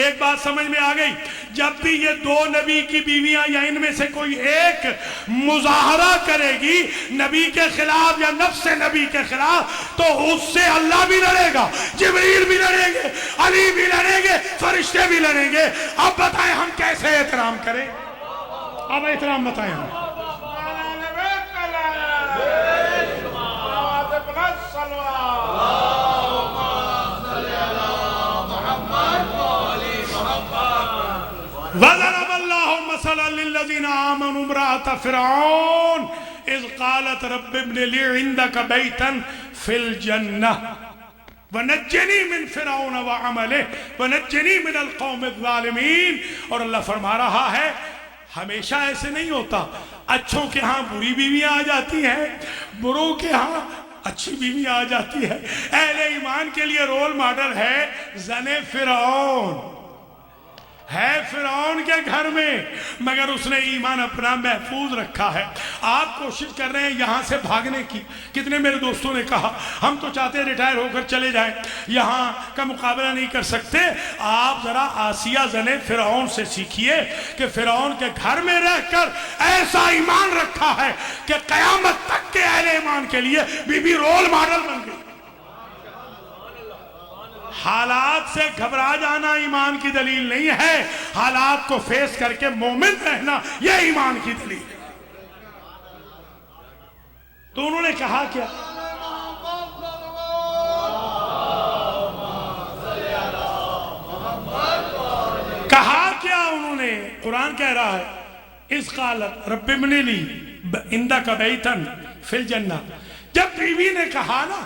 ایک بات سمجھ میں آ گئی، جب بھی یہ دو نبی کی بیویاں یا ان میں سے کوئی ایک مظاہرہ کرے گی نبی کے خلاف یا نفس نبی کے خلاف، تو اس سے اللہ بھی لڑے گا، جبریل بھی لڑیں گے، علی بھی لڑیں گے، فرشتے بھی لڑیں گے. اب بتائیں ہم کیسے احترام کریں؟ اب احترام بتائیں ہم. وَضَرَبَ اللَّهُ مَثَلًا لِلَّذِينَ آمَنُوا امْرَأَتَ فِرْعَوْنَ إِذْ قَالَتْ رَبِّ ابْنِ لِي عِندَكَ بَيْتًا فِي الْجَنَّةِ وَنَجِّنِي مِنْ فِرْعَوْنَ وَعَمَلِهِ وَنَجِّنِي مِنَ الْقَوْمِ الظَّالِمِينَ. اور اللہ فرما رہا ہے ہمیشہ ایسے نہیں ہوتا، اچھوں کے ہاں بری بیویاں آ جاتی ہیں، بروں کے ہاں اچھی بیوی آ جاتی ہے. اہل ایمان کے لیے رول ماڈل ہے زن فرعون، ہے فرعون کے گھر میں، مگر اس نے ایمان اپنا محفوظ رکھا ہے. آپ کوشش کر رہے ہیں یہاں سے بھاگنے کی. کتنے میرے دوستوں نے کہا ہم تو چاہتے ہیں ریٹائر ہو کر چلے جائیں، یہاں کا مقابلہ نہیں کر سکتے. آپ ذرا آسیہ زن فرعون سے سیکھیے کہ فرعون کے گھر میں رہ کر ایسا ایمان رکھا ہے کہ قیامت تک کے اہل ایمان کے لیے بی بی رول ماڈل بن گئی. حالات سے گھبرا جانا ایمان کی دلیل نہیں ہے، حالات کو فیس کر کے مومن رہنا یہ ایمان کی دلیل ہے. تو انہوں نے کہا کیا؟ کہا کیا انہوں نے؟ قرآن کہہ رہا ہے اذ قالت رب ابن لی عندک بیتا فی الجنہ. جب بیوی نے کہا نا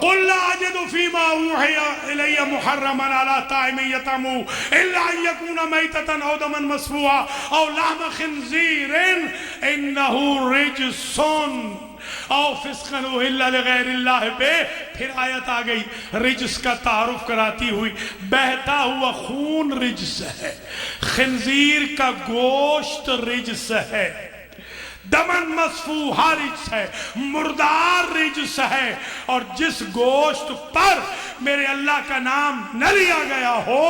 قل لا اجد فيما اوحي الي محرما على طاعم يطعمه الا ان يكون ميتة او دما مسفوحا او لحم خنزير انه رجس او فسقا الا لغیر اللہ پہ پھر آیت آ گئی رجس کا تعارف کراتی ہوئی بہتا ہوا خون رجس ہے، خنزیر کا گوشت رجس ہے، دمن مسفوحہ رجس ہے، مردار رجس ہے، اور جس گوشت پر میرے اللہ کا نام نہ لیا گیا ہو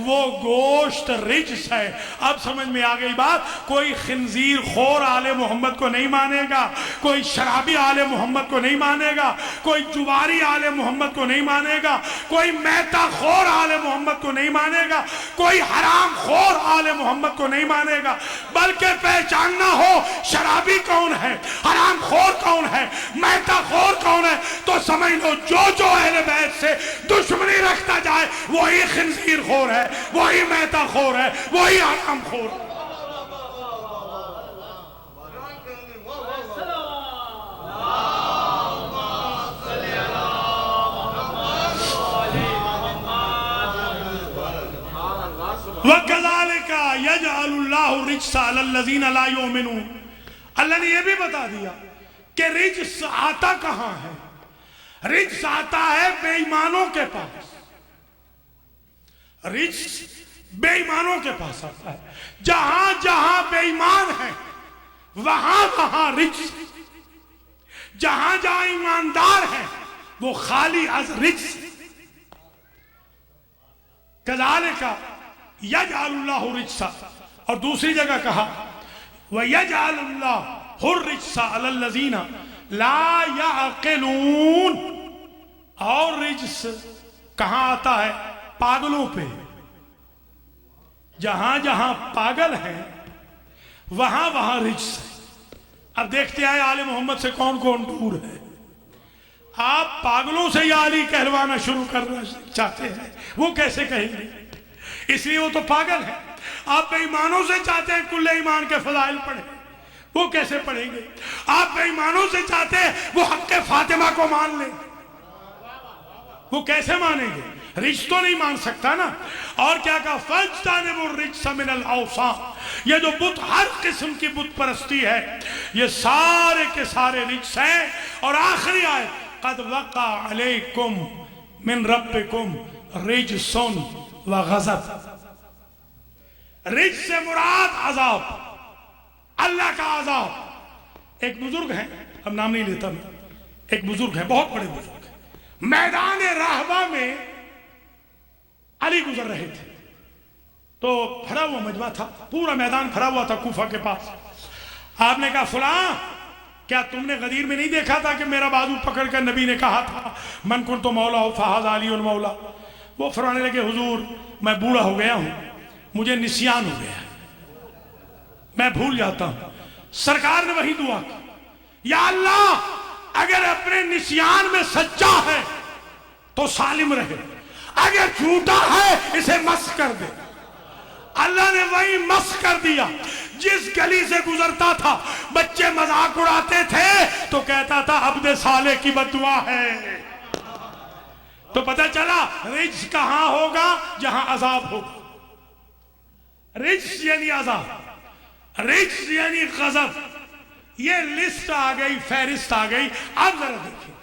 وہ گوشت رجس ہے۔ اب سمجھ میں آ گئی بات، کوئی خنزیر خور آل محمد کو نہیں مانے گا، کوئی شرابی آل محمد کو نہیں مانے گا، کوئی جواری آل محمد کو نہیں مانے گا، کوئی میتا خور آل محمد کو نہیں مانے گا، کوئی حرام خور آل محمد کو نہیں مانے گا، بلکہ پہچاننا ہو شرابی کون ہے، حرام خور کون ہے، میتا خور کون ہے، تو سمجھ لو جو اہل بیت سے دشمنی رکھتا جائے وہی خنزیر خور ہے، وہی میتا خور ہے، وہی حرام خور ہے۔ وَكَذَلِكَ يَجْعَلُ اللَّهُ الرِّجْسَ عَلَى الَّذِينَ لَا يُؤْمِنُونَ۔ اللہ نے یہ بھی بتا دیا کہ رجس آتا کہاں ہے، رجس آتا ہے بے ایمانوں کے پاس، رجس بے ایمانوں کے پاس آتا ہے، جہاں جہاں بے ایمان ہیں وہاں وہاں رجس، جہاں جہاں ایماندار ہیں وہ خالی از رجس۔ کذالک یجعل اللہ الرجس، اور دوسری جگہ کہا وَيَجْعَلُ اللَّهُ الرِّجْسَ عَلَى الَّذِينَ لَا يَعْقِلُونَ، اور رجس کہاں آتا ہے؟ پاگلوں پہ، جہاں جہاں پاگل ہیں وہاں وہاں رجس ہے۔ اب دیکھتے آئے آل محمد سے کون کون دور ہے۔ آپ پاگلوں سے یا علی کہلوانا شروع کرنا چاہتے ہیں، وہ کیسے کہیں گے؟ اس لیے وہ تو پاگل ہے۔ آپ بے ایمانوں سے چاہتے ہیں کل ایمان کے فضائل پڑھیں، وہ کیسے پڑھیں گے؟ آپ بے ایمانوں سے چاہتے ہیں وہ حق فاطمہ کو مان لیں، وہ کیسے مانیں گے؟ رجس تو نہیں مان سکتا نا۔ اور کیا کہا فَاجْتَنِبُوا الرِّجْسَ مِنَ الْأَوْثَانِ، یہ جو بت ہر قسم کی بت پرستی ہے یہ سارے کے سارے رجس ہیں۔ اور آخری آیت قَدْ وَقَعَ عَلَيْكُمْ مِنْ رَبِّكُمْ رِجْسٌ وَغَضَبٌ، رجس سے مراد عذاب، اللہ کا عذاب۔ ایک بزرگ ہیں، اب نام نہیں لیتا میں، ایک بزرگ ہیں، بہت بڑے بزرگ ہیں، میدان راہبہ میں علی گزر رہے تھے تو بھرا ہوا مجمع تھا، پورا میدان بھرا ہوا تھا کوفہ کے پاس۔ آپ نے کہا فلاں کیا تم نے غدیر میں نہیں دیکھا تھا کہ میرا بازو پکڑ کر نبی نے کہا تھا من کنت مولا فہذا علی المولا؟ وہ فرمانے لگے حضور میں بوڑھا ہو گیا ہوں، مجھے نسیان ہو گیا، میں بھول جاتا ہوں۔ سرکار نے وہی دعا کی یا اللہ اگر اپنے نسیان میں سچا ہے تو سالم رہے، اگر جھوٹا ہے اسے مسخ کر دے۔ اللہ نے وہی مسخ کر دیا۔ جس گلی سے گزرتا تھا بچے مذاق اڑاتے تھے تو کہتا تھا عبد صالح کی بد دعا ہے۔ تو پتہ چلا رجس کہاں ہوگا؟ جہاں عذاب ہوگا۔ رجس یعنی عذاب، رجس یعنی غضب۔ یہ لسٹ آ گئی، فہرست آ گئی۔ اب ذرا دیکھیں،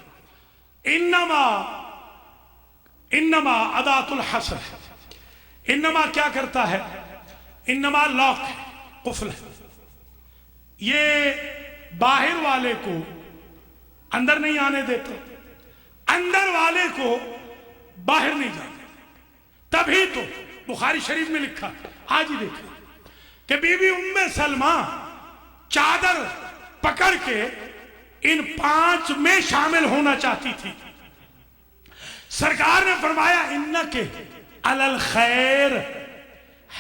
انما ادات الحصر، انما کیا کرتا ہے؟ انما لاک ہے، قفل ہے، یہ باہر والے کو اندر نہیں آنے دیتا، اندر والے کو باہر نہیں جانے۔ تبھی تو بخاری شریف میں لکھا، آج ہی دیکھیں کہ بی بی ام سلمہ چادر پکڑ کے ان 5 میں شامل ہونا چاہتی تھی۔ سرکار نے فرمایا انکے علی الخیر،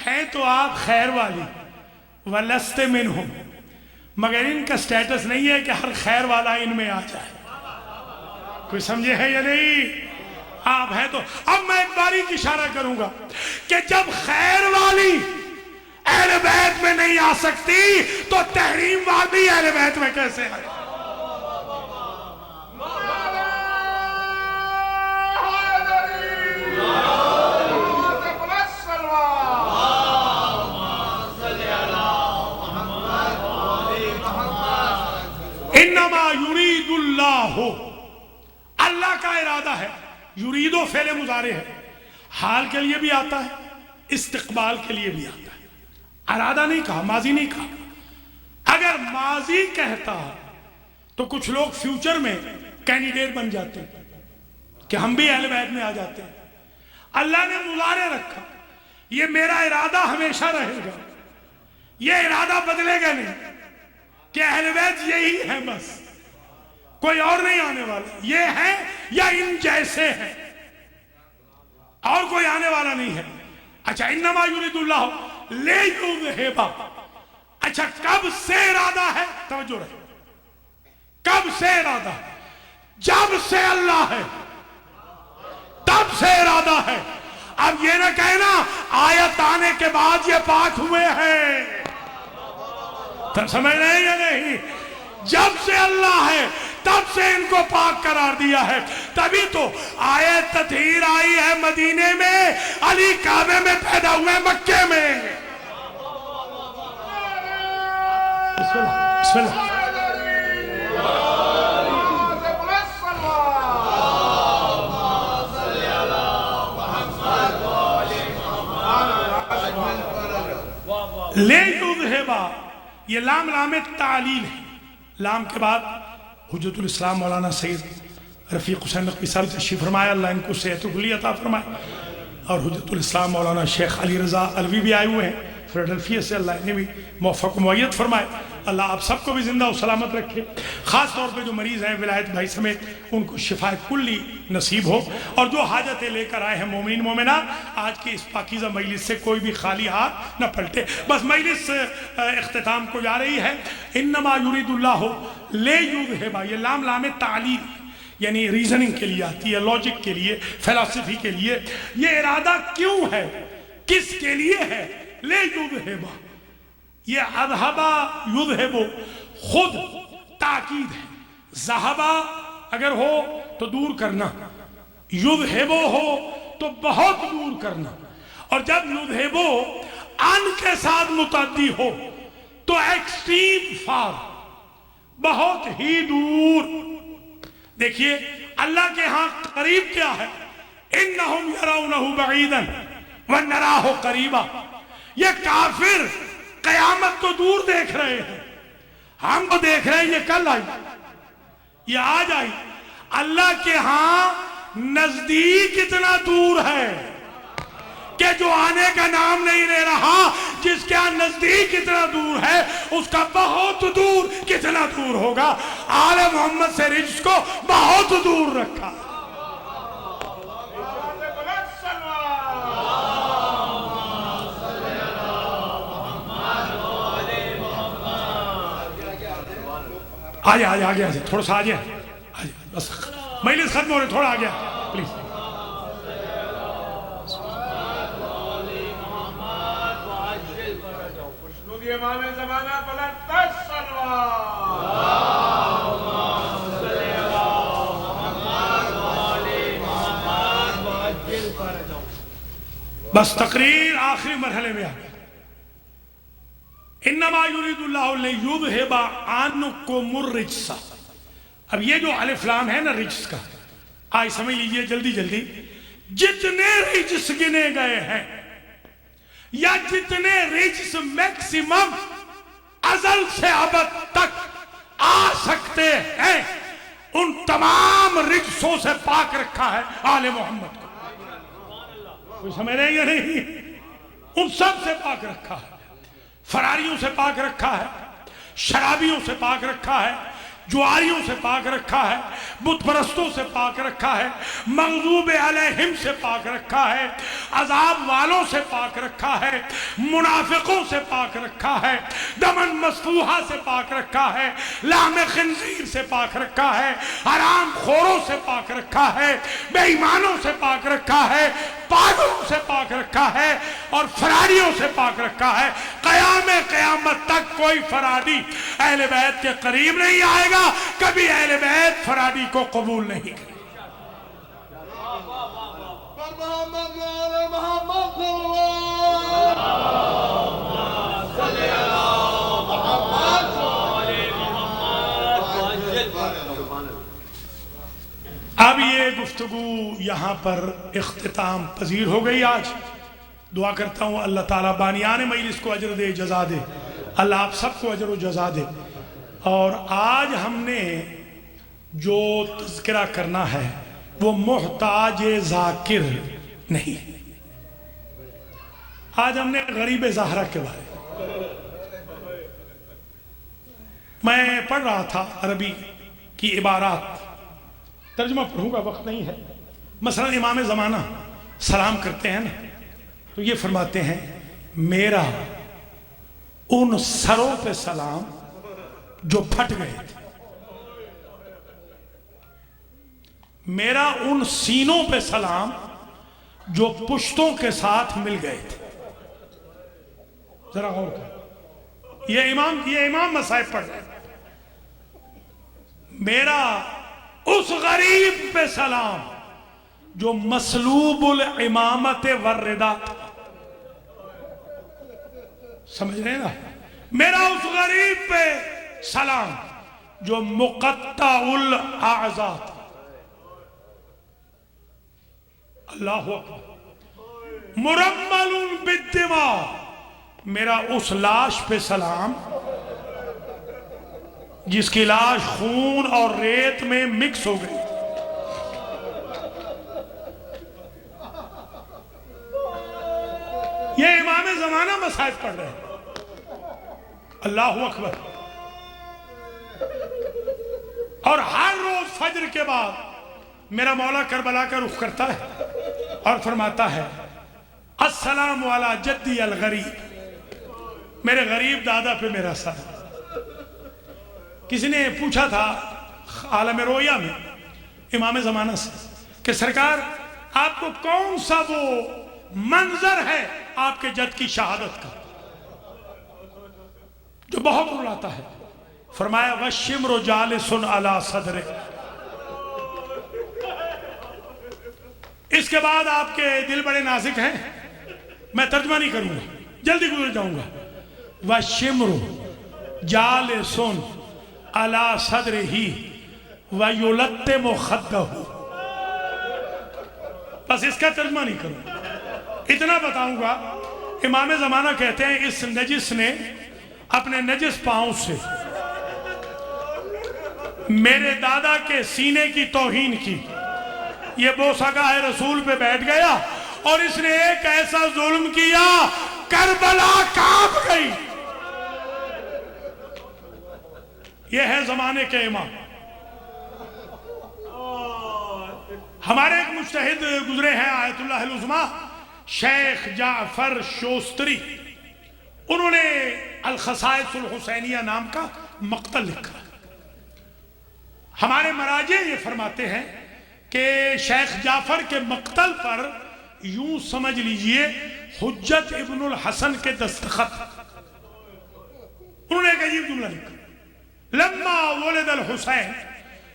ہے تو آپ خیر والی، ولست منہم، مگر ان کا سٹیٹس نہیں ہے کہ ہر خیر والا ان میں آ جائے۔ کوئی سمجھے ہے یا نہیں؟ آپ ہے تو اب میں ایک باریک اشارہ کروں گا کہ جب خیر والی اہل بیت میں نہیں آ سکتی تو تحریم والی اہل بیت میں کیسے آئے؟ ہو، اللہ کا ارادہ ہے. یریدو فعل مضارع ہے، حال کے لیے بھی آتا ہے، استقبال کے لیے بھی آتا ہے. ارادہ نہیں کہا، ماضی نہیں کہا. اگر ماضی کہتا تو کچھ لوگ فیوچر میں کینڈیڈیٹ بن جاتے کہ ہم بھی اہل بیت میں آ جاتے ہیں. اللہ نے مضارع رکھا، یہ میرا ارادہ ہمیشہ رہے گا، یہ ارادہ بدلے گا نہیں کہ اہل بیت یہی ہے، بس کوئی اور نہیں آنے والا، یہ ہے یا ان جیسے ہیں، اور کوئی آنے والا نہیں ہے. اچھا انما یرید اللہ لیذہب، اچھا کب سے ارادہ ہے؟ توجہ رہے، کب سے ارادہ ہے؟ جب سے اللہ ہے تب سے ارادہ ہے. اب یہ نہ کہنا آیت آنے کے بعد یہ پاک ہوئے ہیں، تب سمجھ رہے ہیں یا نہیں؟ جب سے اللہ ہے تب سے ان کو پاک قرار دیا ہے. تبھی تو آیت تطہیر آئی ہے مدینے میں، علی کعبے میں پیدا ہوئے مکے میں. بسم اللہ بسم اللہ. لے یذہبا، یہ لام لام تعلیل ہے. لام کے بعد حجت الاسلام مولانا سید رفیق حسین نقوی صاحب تشریف فرمایا، اللہ ان کو صحت و کلی عطا فرمائے. اور حجت الاسلام مولانا شیخ علی رضا علوی بھی آئے ہوئے ہیں فیلڈلفیا سے، اللہ انہیں بھی موفق و معید فرمائے. اللہ آپ سب کو بھی زندہ و سلامت رکھے. خاص طور پہ جو مریض ہیں ولایت بھائی سمیت ان کو شفاء کلی نصیب ہو. اور جو حاجتیں لے کر آئے ہیں مومنین مومنات، آج کی اس پاکیزہ مجلس سے کوئی بھی خالی ہاتھ نہ پلٹے. بس مجلس اختتام کو جا رہی ہے. انما یرید اللہ لیذہب، یہ لام لام تعلیل یعنی ریزننگ کے لیے آتی ہے، لاجک کے لیے، فلسفی کے لیے. یہ ارادہ کیوں ہے، کس کے لیے ہے؟ لیذہب، یہ اذہبا یذہب خود تاکید ہے. ذہبا اگر ہو تو دور کرنا، یذہب ہو تو بہت دور کرنا. اور جب یذہب ان کے ساتھ متعدی ہو تو ایکسٹریم فار، بہت ہی دور. دیکھیے اللہ کے ہاں قریب کیا ہے؟ انہم یرونہ بعیدا ونراہ قریبا. یہ کافر قیامت تو دور دیکھ رہے ہیں، ہم تو دیکھ رہے ہیں یہ کل آئی، یہ آج آئی. اللہ کے ہاں نزدیک اتنا دور ہے کہ جو آنے کا نام نہیں لے رہا، جس کے ہاں نزدیک اتنا دور ہے اس کا بہت دور کتنا دور ہوگا. آل محمد سے رجس کو بہت دور رکھا. آجے آجے آگے آجے تھوڑا سا آجے بس مجلس ختم ہو رہے، تھوڑا آگے پلیز. امام زمانہ بلند بس تقریر آخری مرحلے میں آ گئی. انما یرید اللہ لیذہب عنکم الرجس. اب یہ جو الف لام ہے نا رجس کا، آج سمجھ لیجئے جلدی جلدی. جتنے رجس گنے گئے ہیں یا جتنے رجس میکسیمم ازل سے ابد تک آ سکتے ہیں، ان تمام رجسوں سے پاک رکھا ہے آل محمد کو. کوئی سمجھ رہے ہیں یا نہیں؟ ان سب سے پاک رکھا ہے. فراریوں سے پاک رکھا ہے، شرابیوں سے پاک رکھا ہے، جواریوں سے پاک رکھا ہے، بت پرستوں سے پاک رکھا ہے، مغضوب علیہم سے پاک رکھا ہے، عذاب والوں سے پاک رکھا ہے، منافقوں سے پاک رکھا ہے، دمن مسفوحہ سے پاک رکھا ہے، لحم خنزیر سے پاک رکھا ہے، حرام خوروں سے پاک رکھا ہے، بے ایمانوں سے پاک رکھا ہے، پاگلوں سے پاک رکھا ہے، اور فراریوں سے پاک رکھا ہے. قیامت تک کوئی فرادی اہل بیت کے قریب نہیں آئے گا، کبھی اہل بیت فرادی کو قبول نہیں کرے. اب یہ گفتگو یہاں پر اختتام پذیر ہو گئی آج. دعا کرتا ہوں اللہ تعالیٰ بانیان مجلس کو اجر دے، جزا دے. اللہ آپ سب کو اجر و جزا دے. اور آج ہم نے جو تذکرہ کرنا ہے وہ محتاج ذاکر نہیں. آج ہم نے غریب زہرا کے بارے میں پڑھ رہا تھا عربی کی عبارات، ترجمہ پڑھوں گا، وقت نہیں ہے. مثلا امام زمانہ سلام کرتے ہیں نا تو یہ فرماتے ہیں میرا ان سروں پہ سلام جو پھٹ گئے تھے، میرا ان سینوں پہ سلام جو پشتوں کے ساتھ مل گئے تھے. ذرا غور کر، یہ امام مصائب پڑھ رہے ہیں. میرا اس غریب پہ سلام جو مسلوب الامامت والردا تھا. سمجھ رہے ہیں نا؟ میرا اس غریب پہ سلام جو مقطع الاعضاء تھا. اللہ اکبر. مرمل بالدماء، میرا اس لاش پہ سلام جس کی لاش خون اور ریت میں مکس ہو گئی. یہ امام زمانہ مصائب پڑھ رہے ہیں. اللہ اکبر. اور ہر روز فجر کے بعد میرا مولا کربلا کا رخ کرتا ہے اور فرماتا ہے السلام علی جدی الغریب، میرے غریب دادا پہ میرا سلام. کسی نے پوچھا تھا عالم رویا میں امام زمانہ سے کہ سرکار آپ کو کون سا وہ منظر ہے آپ کے جد کی شہادت کا جو بہت رلاتا ہے؟ فرمایا وَالشِّمْرُ جَالِسٌ عَلَى صَدْرِهِ. اس کے بعد آپ کے دل بڑے نازک ہیں، میں ترجمہ نہیں کروں گا، جلدی گزر جاؤں گا. وَالشِّمْرُ جَالِسٌ عَلَى صَدْرِهِ وَيُلَتِّمُ خَدَّهُ. بس اس کا ترجمہ نہیں کروں گا، اتنا بتاؤں گا. امام زمانہ کہتے ہیں اس نجس نے اپنے نجس پاؤں سے میرے دادا کے سینے کی توہین کی. یہ بوسہ گاہ رسول پہ بیٹھ گیا اور اس نے ایک ایسا ظلم کیا کربلا کانپ گئی. یہ ہے زمانے کے امام. ہمارے ایک مجتہد گزرے ہیں آیت اللہ العظمیٰ شیخ جعفر شوستری، انہوں نے الخصائص الحسینیہ نام کا مقتل لکھا. ہمارے مراجع یہ فرماتے ہیں کہ شیخ جعفر کے مقتل پر یوں سمجھ لیجئے حجت ابن الحسن کے دستخط. انہوں نے ایک عجیب جملہ لکھا لما ولد الحسین،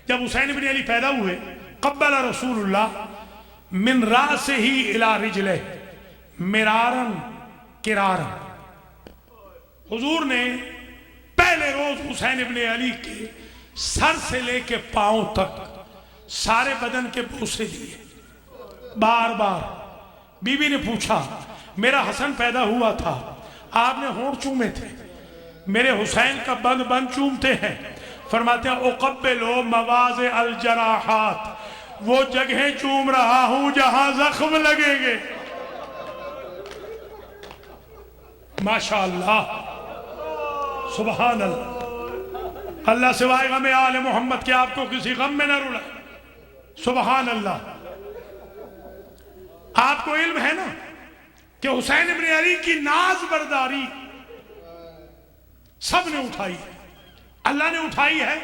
جب حسین ابن علی پیدا ہوئے، قبل رسول اللہ من راسہ الی رجلہ مرارا کرارا. حضور نے پہلے روز حسین ابن علی کے سر سے لے کے پاؤں تک سارے بدن کے بوسے دیے بار بار. بی بی نے پوچھا میرا حسن پیدا ہوا تھا آپ نے ہونٹ چومے تھے، میرے حسین کا بند بند چومتے ہیں. فرماتے ہیں اقبلو مواضع الجراحات، وہ جگہیں چوم رہا ہوں جہاں زخم لگیں گے. ماشاءاللہ سبحان اللہ. اللہ سوائے غم آل محمد کے آپ کو کسی غم میں نہ رلائے. سبحان اللہ. آپ کو علم ہے نا کہ حسین ابن علی کی ناز برداری سب نے اٹھائی ہے، اللہ نے اٹھائی ہے.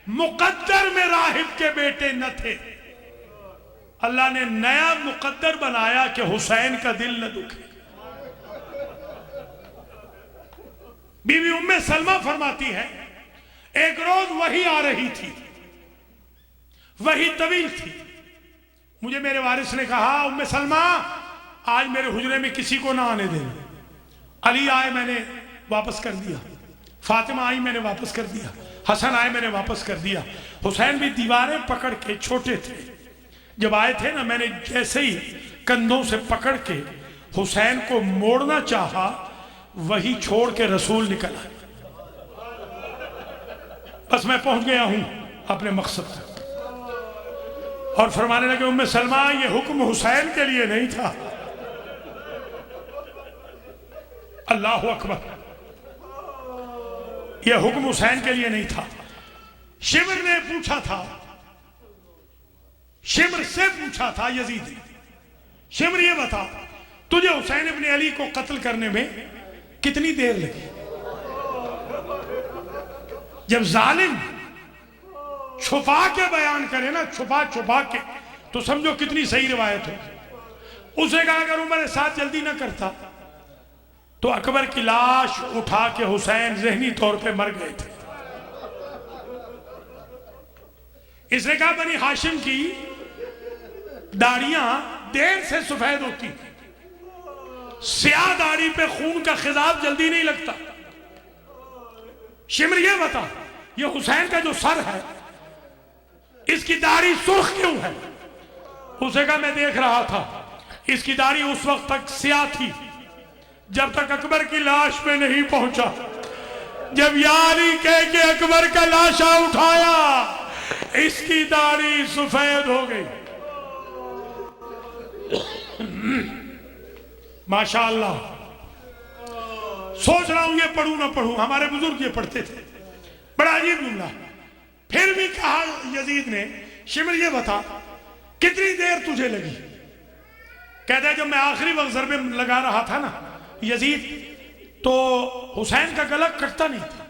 مقدر میں راہب کے بیٹے نہ تھے، اللہ نے نیا مقدر بنایا کہ حسین کا دل نہ دکھے. بی بی ام سلمہ فرماتی ہے ایک روز وحی آ رہی تھی، وحی طویل تھی. مجھے میرے وارث نے کہا ام سلمہ آج میرے حجرے میں کسی کو نہ آنے دینا. علی آئے میں نے واپس کر دیا، فاطمہ آئی میں نے واپس کر دیا، حسن آئے میں نے واپس کر دیا. حسین بھی دیواریں پکڑ کے چھوٹے تھے، جب آئے تھے نا میں نے جیسے ہی کندھوں سے پکڑ کے حسین کو موڑنا چاہا وہی چھوڑ کے رسول نکل آئے. بس میں پہنچ گیا ہوں اپنے مقصد تک. اور فرمانے لگے ام سلمہ یہ حکم حسین کے لیے نہیں تھا. اللہ اکبر، یہ حکم حسین کے لیے نہیں تھا. شمر نے پوچھا تھا، شمر سے پوچھا تھا یزید نے، شمر یہ بتا تجھے حسین ابن علی کو قتل کرنے میں کتنی دیر لگی؟ جب ظالم چھپا کے بیان کرے نا، چھپا چھپا کے، تو سمجھو کتنی صحیح روایت ہے. اسے کہا اگر عمر ساتھ جلدی نہ کرتا تو اکبر کی لاش اٹھا کے حسین ذہنی طور پہ مر گئے تھے. اس نے کہا بنی ہاشم کی داڑیاں دیر سے سفید ہوتی، سیاہ داڑھی پہ خون کا خضاب جلدی نہیں لگتا. شمر یہ بتا یہ حسین کا جو سر ہے اس کی داڑھی سرخ کیوں ہے؟ اسے کہا میں دیکھ رہا تھا اس کی داڑھی اس وقت تک سیاہ تھی جب تک اکبر کی لاش پہ نہیں پہنچا. جب یا علی کہہ کے اکبر کا لاشا اٹھایا اس کی داڑھی سفید ہو گئی. ماشاءاللہ. سوچ رہا ہوں یہ پڑھوں نہ پڑھوں، ہمارے بزرگ یہ پڑھتے تھے. بڑا عجیب جملہ. پھر بھی کہا یزید نے شمر یہ بتا کتنی دیر تجھے لگی؟ کہتا ہے جب میں آخری وقت ضربے لگا رہا تھا نا یزید تو حسین کا گلا کٹتا نہیں تھا.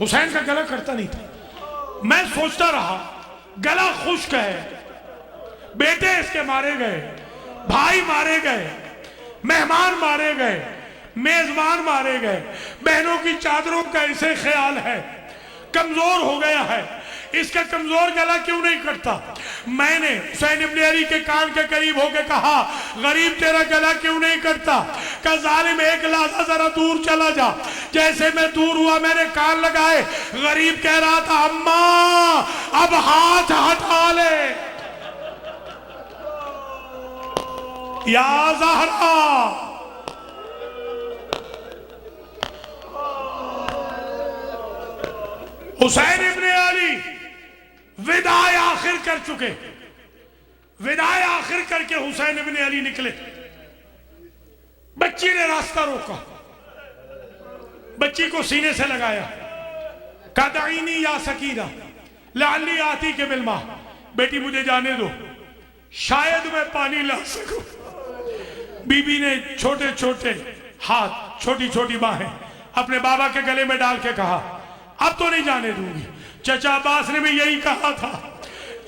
حسین کا گلا کٹتا نہیں تھا. میں سوچتا رہا گلا خشک ہے، بیٹے اس کے مارے گئے، بھائی مارے گئے، مہمان مارے گئے، میزبان مارے گئے، بہنوں کی چادروں کا اسے خیال ہے، کمزور ہو گیا ہے، اس کا کمزور گلا کیوں نہیں کٹتا؟ میں نے حسین ابن علی کے کان کے قریب ہو کے کہا غریب تیرا گلا کیوں نہیں کٹتا؟ کہ ظالم ایک لحظہ ذرا دور چلا جا. جیسے میں دور ہوا میں نے کان لگائے، غریب کہہ رہا تھا اماں اب ہاتھ ہٹا لے یا زہرا. حسین ابن علی وداع آخر کر چکے. وداع آخر کر کے حسین ابن علی نکلے. بچی نے راستہ روکا، بچی کو سینے سے لگایا، کہا دعینی یا سکینہ لعلی آتی کے بالماء، بیٹی مجھے جانے دو شاید میں پانی لا سکوں. بی بی نے چھوٹے چھوٹے ہاتھ، چھوٹی چھوٹی باہیں اپنے بابا کے گلے میں ڈال کے کہا اب تو نہیں جانے دوں گی. چچا عباس نے بھی یہی کہا تھا،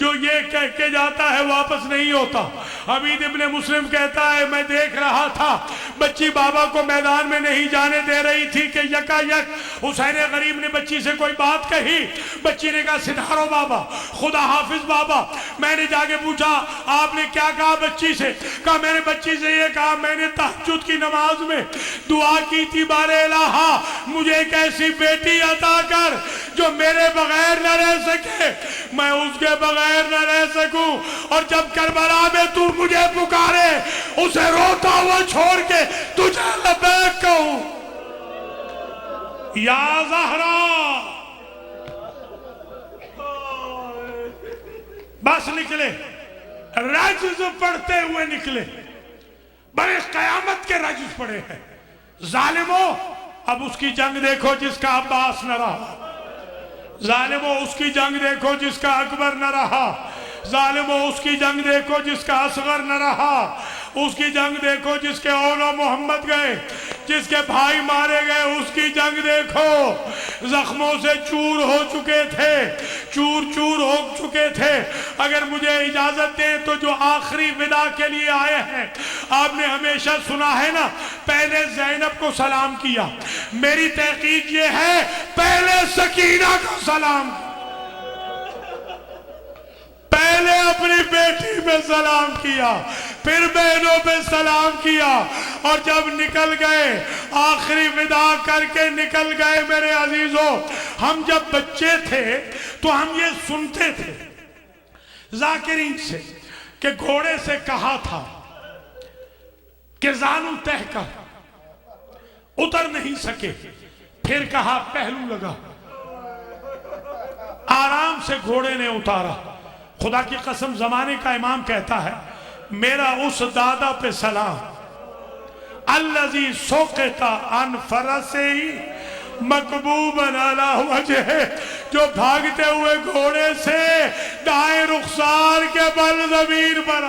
جو یہ کہہ کے جاتا ہے واپس نہیں ہوتا. حمید ابن مسلم کہتا ہے میں دیکھ رہا تھا بچی بابا کو میدان میں نہیں جانے دے رہی تھی کہ یکا یک حسین غریب نے بچی سے کوئی بات کہی. بچی نے کہا ستارو بابا، خدا حافظ بابا. میں نے جا کے پوچھا آپ نے کیا کہا بچی سے؟ کہا میں نے بچی سے یہ کہا میں نے تہجد کی نماز میں دعا کی تھی بار الہ مجھے ایک ایسی بیٹی عطا کر جو میرے بغیر نہ رہ سکے، میں اس کے بغیر نہ رہ سکوں. اور جب کربلا میں تو مجھے پکارے اسے روتا ہوا چھوڑ کے تجھے لبیک کہوں یا زہرا. بس نکلے، رجز پڑھتے ہوئے نکلے. بڑے قیامت کے رجز پڑے ہیں. ظالموں اب اس کی جنگ دیکھو جس کا عباس نہ رہا. ظالموں اس کی جنگ دیکھو جس کا اکبر نہ رہا. ظالموں اس کی جنگ دیکھو جس کا اصغر نہ رہا. اس کی جنگ دیکھو جس کے اولا محمد گئے، جس کے بھائی مارے گئے. اس کی جنگ دیکھو زخموں سے چور ہو چکے تھے، چور چور ہو چکے تھے. اگر مجھے اجازت دیں تو جو آخری وداع کے لیے آئے ہیں، آپ نے ہمیشہ سنا ہے نا پہلے زینب کو سلام کیا. میری تحقیق یہ ہے پہلے سکینہ کو سلام کیا، پہلے اپنی بیٹی پہ سلام کیا، پھر بہنوں پہ سلام کیا. اور جب نکل گئے آخری وداع کر کے نکل گئے میرے عزیزوں، ہم جب بچے تھے تو ہم یہ سنتے تھے ذاکرین سے کہ گھوڑے سے کہا تھا کہ زانو تہ کر اتر نہیں سکے، پھر کہا پہلو لگا، آرام سے گھوڑے نے اتارا۔ خدا کی قسم زمانے کا امام کہتا ہے میرا اس دادا پہ سلام الذی سوقتا عن فرسی مکبوبا علی وجہ، جو بھاگتے ہوئے گھوڑے سے دائیں رخسار کے بل زمین پر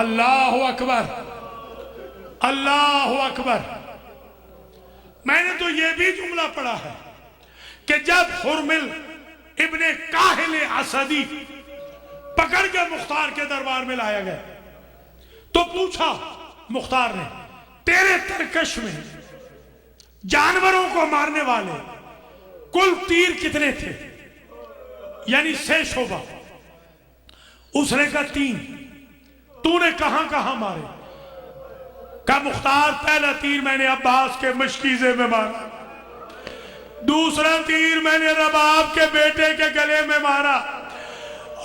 اللہ اکبر اللہ اکبر۔ میں نے تو یہ بھی جملہ پڑھا ہے کہ جب حرمل ابن کاہل اسدی پکڑ کے مختار کے دربار میں لایا گیا تو پوچھا مختار نے تیرے ترکش میں جانوروں کو مارنے والے کل تیر کتنے تھے، یعنی 6 شعبہ؟ اس نے کہا 3۔ تو نے کہاں کہاں مارے؟ کہا مختار پہلا تیر میں نے عباس کے مشکیزے میں مارا، دوسرا تیر میں نے رباب کے بیٹے کے گلے میں مارا،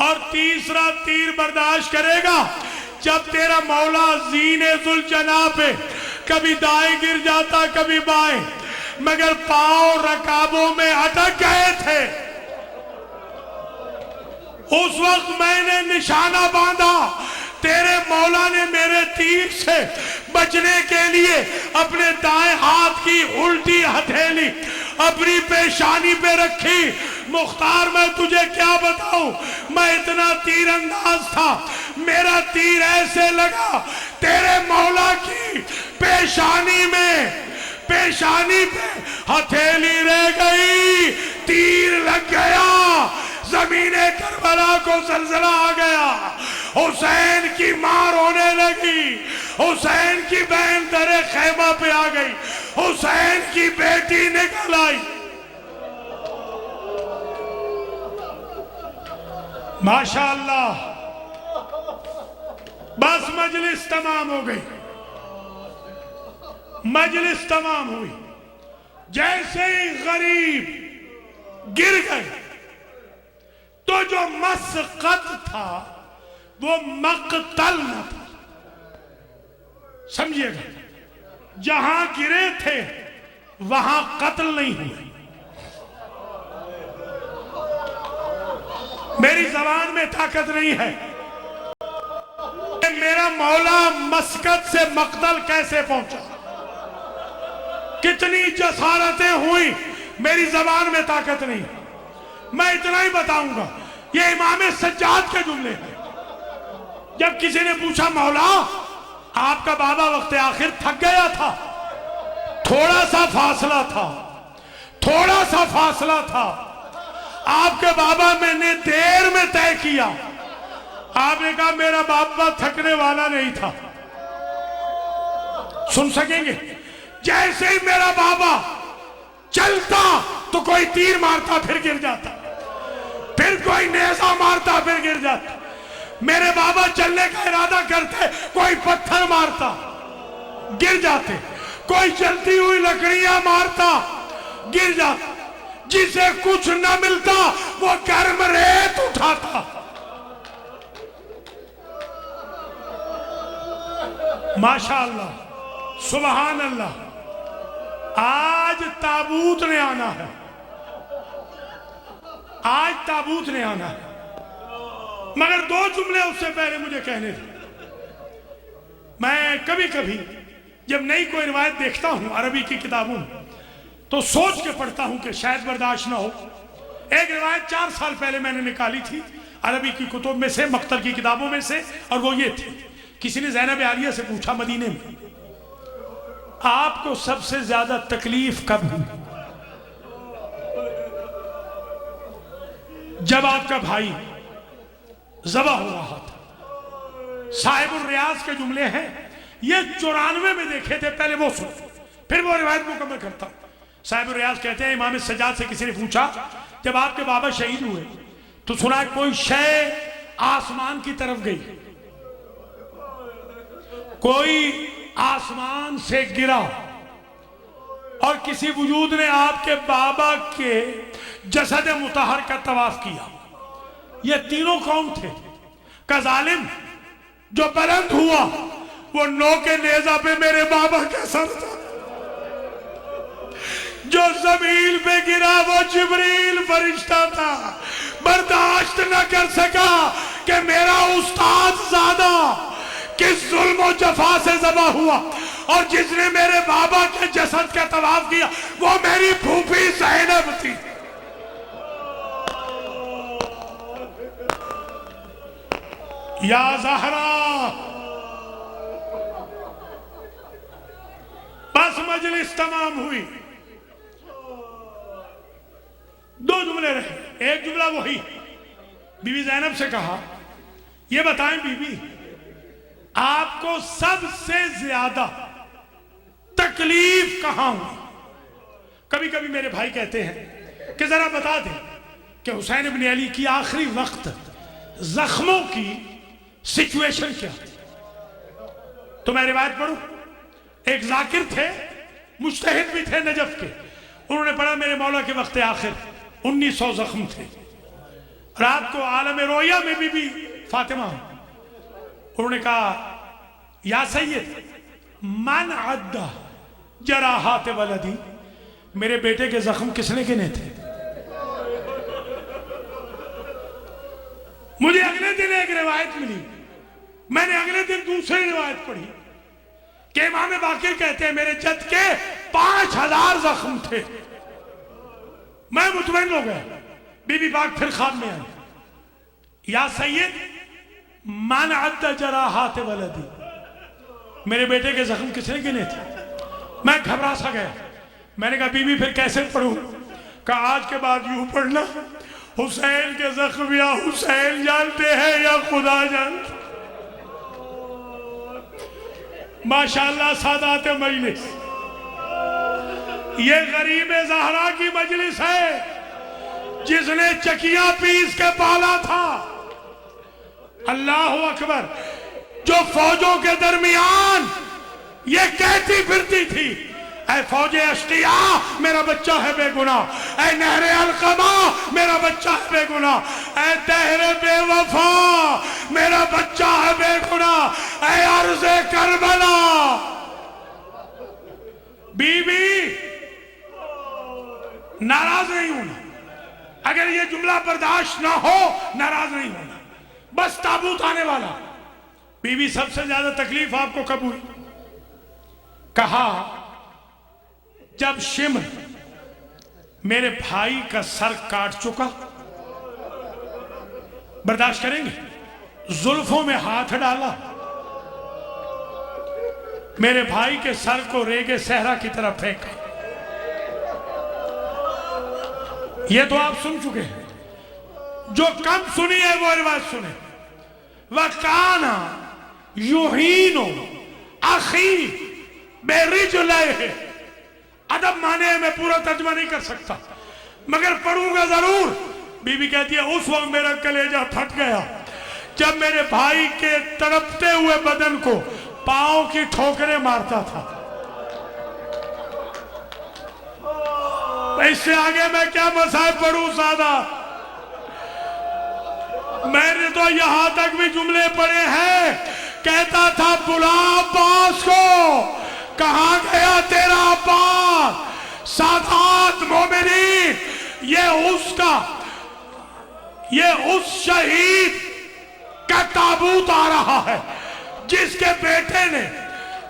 اور تیسرا تیر برداشت کرے گا جب تیرا مولا زین ذوالجناح پہ کبھی دائیں گر جاتا کبھی بائیں، مگر پاؤں رکابوں میں اٹک گئے تھے۔ اس وقت میں نے نشانہ باندھا، تیرے مولا نے میرے تیر سے بچنے کے لیے اپنے دائیں ہاتھ کی الٹی ہتھیلی اپنی پیشانی پہ رکھی۔ مختار میں تجھے کیا بتاؤں، میں اتنا تیر انداز تھا، میرا تیر ایسے لگا تیرے مولا کی پیشانی پہ ہتھیلی رہ گئی، تیر لگ گیا، زمین کربلا کو زلزلہ آ گیا، حسین کی مار ہونے لگی، حسین کی بہن در خیمہ پہ آ گئی، حسین کی بیٹی نکل آئی۔ ماشاءاللہ، بس مجلس تمام ہو گئی، مجلس تمام ہوئی، جیسے ہی غریب گر گئے تو جو مسقط تھا وہ مقتل نہ تھا۔ سمجھئے گا، جہاں گرے تھے وہاں قتل نہیں ہوئے۔ میری زبان میں طاقت نہیں ہے کہ میرا مولا مسقط سے مقتل کیسے پہنچا، کتنی جسارتیں ہوئیں، میری زبان میں طاقت نہیں۔ میں اتنا ہی بتاؤں گا، یہ امام سجاد کے جملے ہیں۔ جب کسی نے پوچھا مولا آپ کا بابا وقت آخر تھک گیا تھا، تھوڑا سا فاصلہ تھا، آپ کے بابا میں نے دیر میں طے کیا۔ آپ نے کہا میرا بابا تھکنے والا نہیں تھا۔ سن سکیں گے، جیسے ہی میرا بابا چلتا تو کوئی تیر مارتا پھر گر جاتا، پھر کوئی نیزہ مارتا پھر گر جاتا، میرے بابا چلنے کا ارادہ کرتے کوئی پتھر مارتا گر جاتے، کوئی چلتی ہوئی لکڑیاں مارتا گر جاتا، جسے کچھ نہ ملتا وہ گرم ریت اٹھاتا۔ ماشاءاللہ، سبحان اللہ۔ آج تابوت نے آنا ہے، آج تابوت نے آنا ہے، مگر 2 جملے اس سے پہلے مجھے کہنے تھے۔ میں کبھی کبھی جب نئی کوئی روایت دیکھتا ہوں عربی کی کتابوں میں تو سوچ کے پڑھتا ہوں کہ شاید برداشت نہ ہو۔ ایک روایت 4 سال پہلے میں نے نکالی تھی عربی کی کتب میں سے، مختر کی کتابوں میں سے، اور وہ یہ تھی، کسی نے زینب عالیہ سے پوچھا مدینے میں آپ کو سب سے زیادہ تکلیف کب ہوئی؟ جب آپ کا بھائی ذبح ہو رہا تھا۔ صاحب الریاض کے جملے ہیں، یہ 94 میں دیکھے تھے، پہلے وہ سن پھر وہ روایت مکمل کرتا ہوں۔ صاحب الریاض کہتے ہیں امام سجاد سے کسی نے پوچھا جب آپ کے بابا شہید ہوئے تو سنا کوئی شے آسمان کی طرف گئی، کوئی آسمان سے گرا اور کسی وجود نے آپ کے بابا کے جسد مطہر کا طواف کیا. یہ تینوں کون تھے؟ کا ظالم جو بلند ہوا وہ نو کے نیزہ پہ میرے بابا کا سر تھا، جو زمین پہ گرا وہ جبریل فرشتہ تھا. برداشت نہ کر سکا کہ میرا استاد زادہ کس ظلم و جفا سے ذبح ہوا، اور جس نے میرے بابا کے جسد کا طواف کیا وہ میری پھوپھی زینب تھی. یا زہرا، بس مجلس تمام ہوئی. دو جملے رہے. ایک جملہ وہی بی بی زینب سے کہا، یہ بتائیں بی بی آپ کو سب سے زیادہ تکلیف کہاں ہوئی؟ کبھی کبھی میرے بھائی کہتے ہیں کہ ذرا بتا دیں کہ حسین ابن علی کی آخری وقت زخموں کی سچویشن کیا تھی. تو میں روایت پڑھوں. ایک ذاکر تھے، مجتہد بھی تھے نجف کے. انہوں نے پڑھا میرے مولا کے وقت آخر 1900 زخم تھے. رات کو عالم رویا میں بھی فاطمہ، انہوں نے کہا یا سید من عدہ جراحات ولدی، میرے بیٹے کے زخم کس نے گنے تھے؟ مجھے اگلے دن ایک روایت ملی، میں نے اگلے دن دوسری روایت پڑھی کہ امام باقر کہتے ہیں میرے جد کے 5000 زخم تھے. میں مطمئن ہو گیا. بی بی پاک پھر خواب میں آئی، یا سید من عد جراحات ولدی، میرے بیٹے کے زخم کس نے گنے تھے؟ میں گھبرا سا گیا. میں نے کہا بی بی پھر کیسے پڑھوں؟ کہا آج کے بعد یوں پڑھنا، حسین کے زخم یا حسین جانتے ہیں یا خدا جانتے. ماشاءاللہ سادات مجلس، یہ غریب زہرا کی مجلس ہے جس نے چکیاں پیس کے پالا تھا. اللہ اکبر. جو فوجوں کے درمیان یہ کہتی پھرتی تھی، اے فوج اشقیاء میرا بچہ ہے بے گناہ، اے نہر القما میرا بچہ ہے بے گناہ، اے دہر بے وفا میرا بچہ ہے بے گناہ، اے عرض کربلا. بی بی ناراض نہیں ہونا، اگر یہ جملہ برداشت نہ ہو ناراض نہیں ہونا، بس تابوت آنے والا. بی بی سب سے زیادہ تکلیف آپ کو کب ہوئی؟ کہا جب شمر میرے بھائی کا سر کاٹ چکا. برداشت کریں گے؟ زلفوں میں ہاتھ ڈالا، میرے بھائی کے سر کو ریگے صحرا کی طرف پھینکا. یہ تو آپ سن چکے ہیں. جو کم سنی ہے وہ روایت سنیں. وَكَانَ يُحِينُ أَخِي بِرِجْلَيْهِ. ادب مانے میں پورا ترجمہ نہیں کر سکتا مگر پڑھوں گا ضرور. بی بی کہتی ہے اس وقت میرا کلیجہ پھٹ گیا جب میرے بھائی کے تڑپتے ہوئے بدن کو پاؤں کی ٹھوکریں مارتا تھا. اس سے آگے میں کیا مصائب پڑھوں سادہ. میں نے تو یہاں تک بھی جملے پڑھے ہیں. کہتا تھا بلا عباس کو، کہاں گیا تیرا عباس؟ سادات مومنین، یہ اس شہید کا تابوت آ رہا ہے جس کے بیٹے نے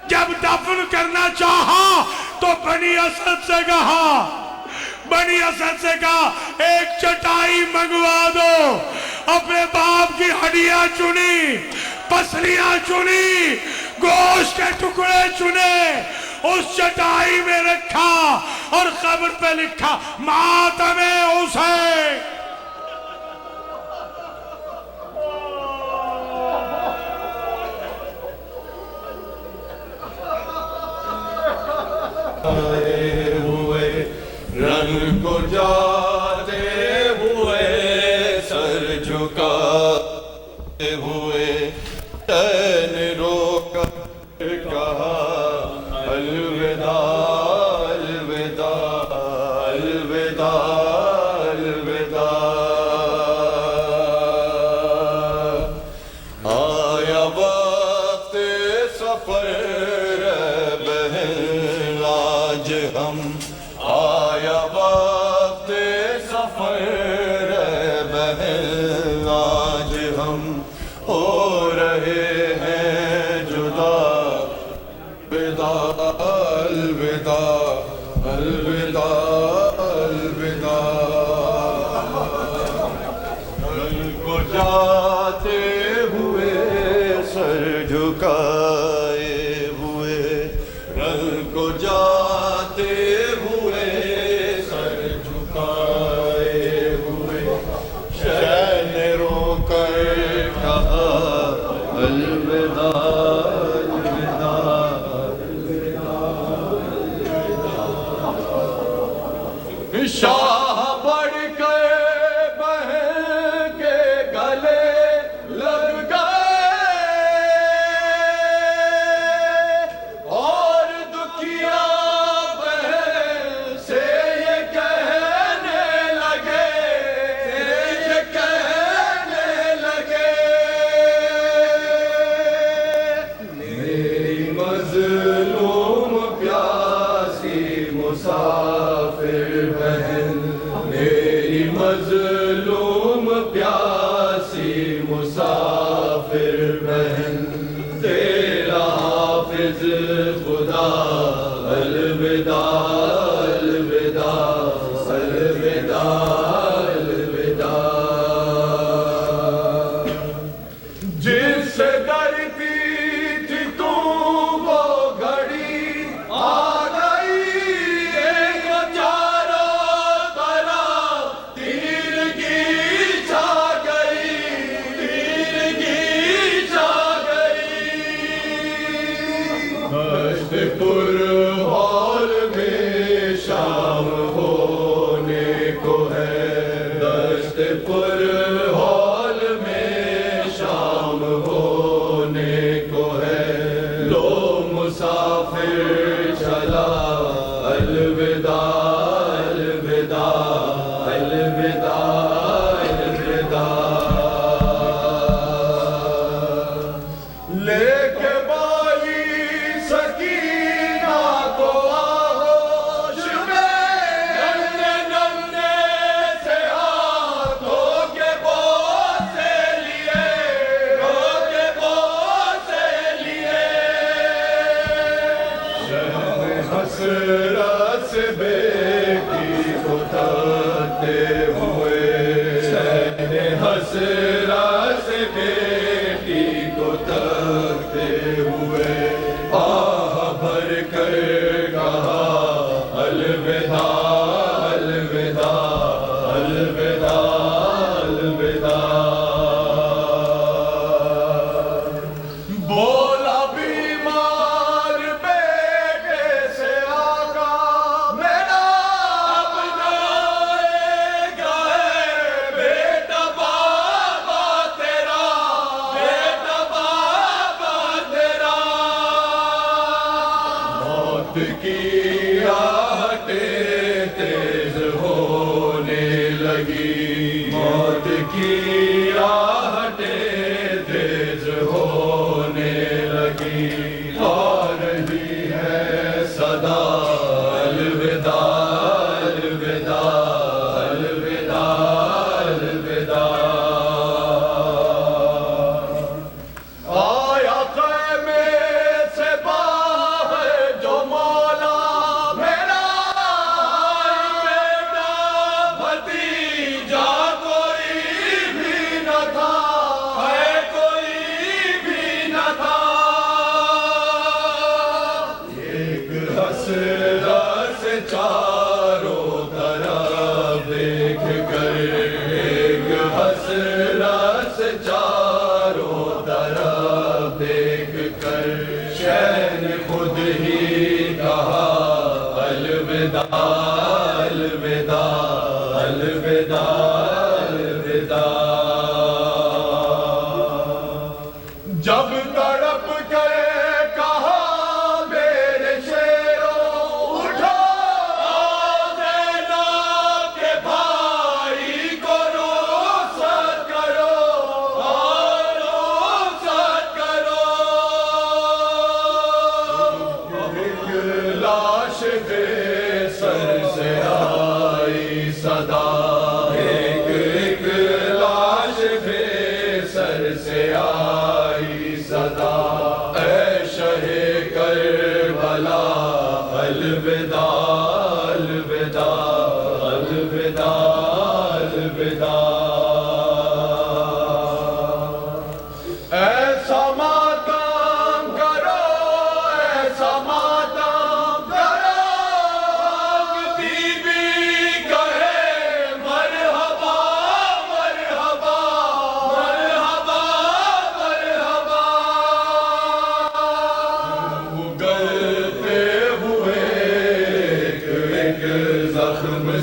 جب دفن کرنا چاہا تو بنی اسد سے کہا ایک چٹائی منگوا دو. اپنے باپ کی ہڈیاں چنی، پسلیاں چنی، گوشت کے ٹکڑے چنے، اس چٹائی میں رکھا اور قبر پہ لکھا ماتم حسین. رنگ کو جاتے ہوئے سر جھکاتے ہوئے تن رو کر کہا الوداع الوداع. الوداع آیا وقت سفر بہن آج ہم آیا وقت سفر بہن آج ہم ہو رہے ہیں جدا الوداع الوداع الوداع الوداع کل کو جاتے ہوئے سر جھکائے ہوئے رل کو جاتے ہوئے سر جھکائے ہوئے شہ نے رو کر کہا الوداع شاہ بڑھ کے بہن کے گلے لگ گئے اور دکھیا بہن سے یہ کہنے لگے میری مظلوم پیاسی مسافر بہن میری مظلوم پیاسی مسافر بہن تیرا حافظ خدا الوداع الوداع الوداع الوداع جس سے ڈرتی تھی تو وہ گھڑی آ گئی پر ہال میں شام ہونے کو ہے دشت پر ہال میں شام ہونے کو ہے لو مسافر چلا الوداع الوداع الوداع الوداع لے کے بائی سکینہ کو آغوش میں ننھے ننھے سے ہاتھوں کے بوسے لیے شہر حسرت سے بیٹی کو تکتے ہوئے شہر حسرت سے بیٹی کو تکتے ہوئے آہ بھر کر کہا الوداع الوداع الوداع الوداع بولا بیمار بیٹے سے آقا میرا اپنا ایک ہے بیٹا بابا تیرا بیٹا بابا تیرا موت کی آہٹیں تیز ہونے لگی موت کی آہٹیں تیز ہونے لگی آ رہی ہے صدا الوداع الوداع الوداع الوداع آیا خیمے سے باہر جو مولا میرا بیٹا بھتیجا کوئی بھی نہ تھا ہے کوئی بھی نہ تھا ایک حسرت سے چاروں طرف دیکھ کر ایک حسرت سے چاروں طرف دیکھ کر شہر نے خود ہی کہا الوداع الوداع الوداع الوداع جب تڑپ کے کہا میرے شیرو اٹھو زینب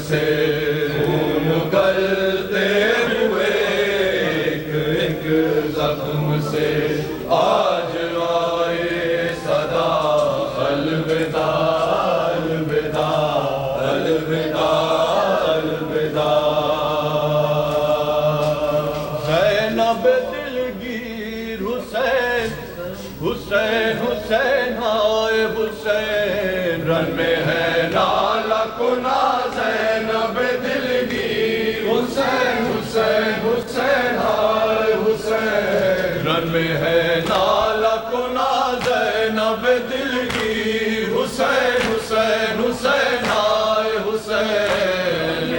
سے خون کرتے ہوئے ایک ایک زخم سے آج آئے صدا الوداع الوداع الوداع الوداع زینب دلگیر حسین حسین حسین آئے حسین رن میں ہے نالا کنا زینب دلگیر حسین حسین حسین آئے حسین رن میں ہے نالا کنا زینب دلگیر حسین حسین حسین آئے حسین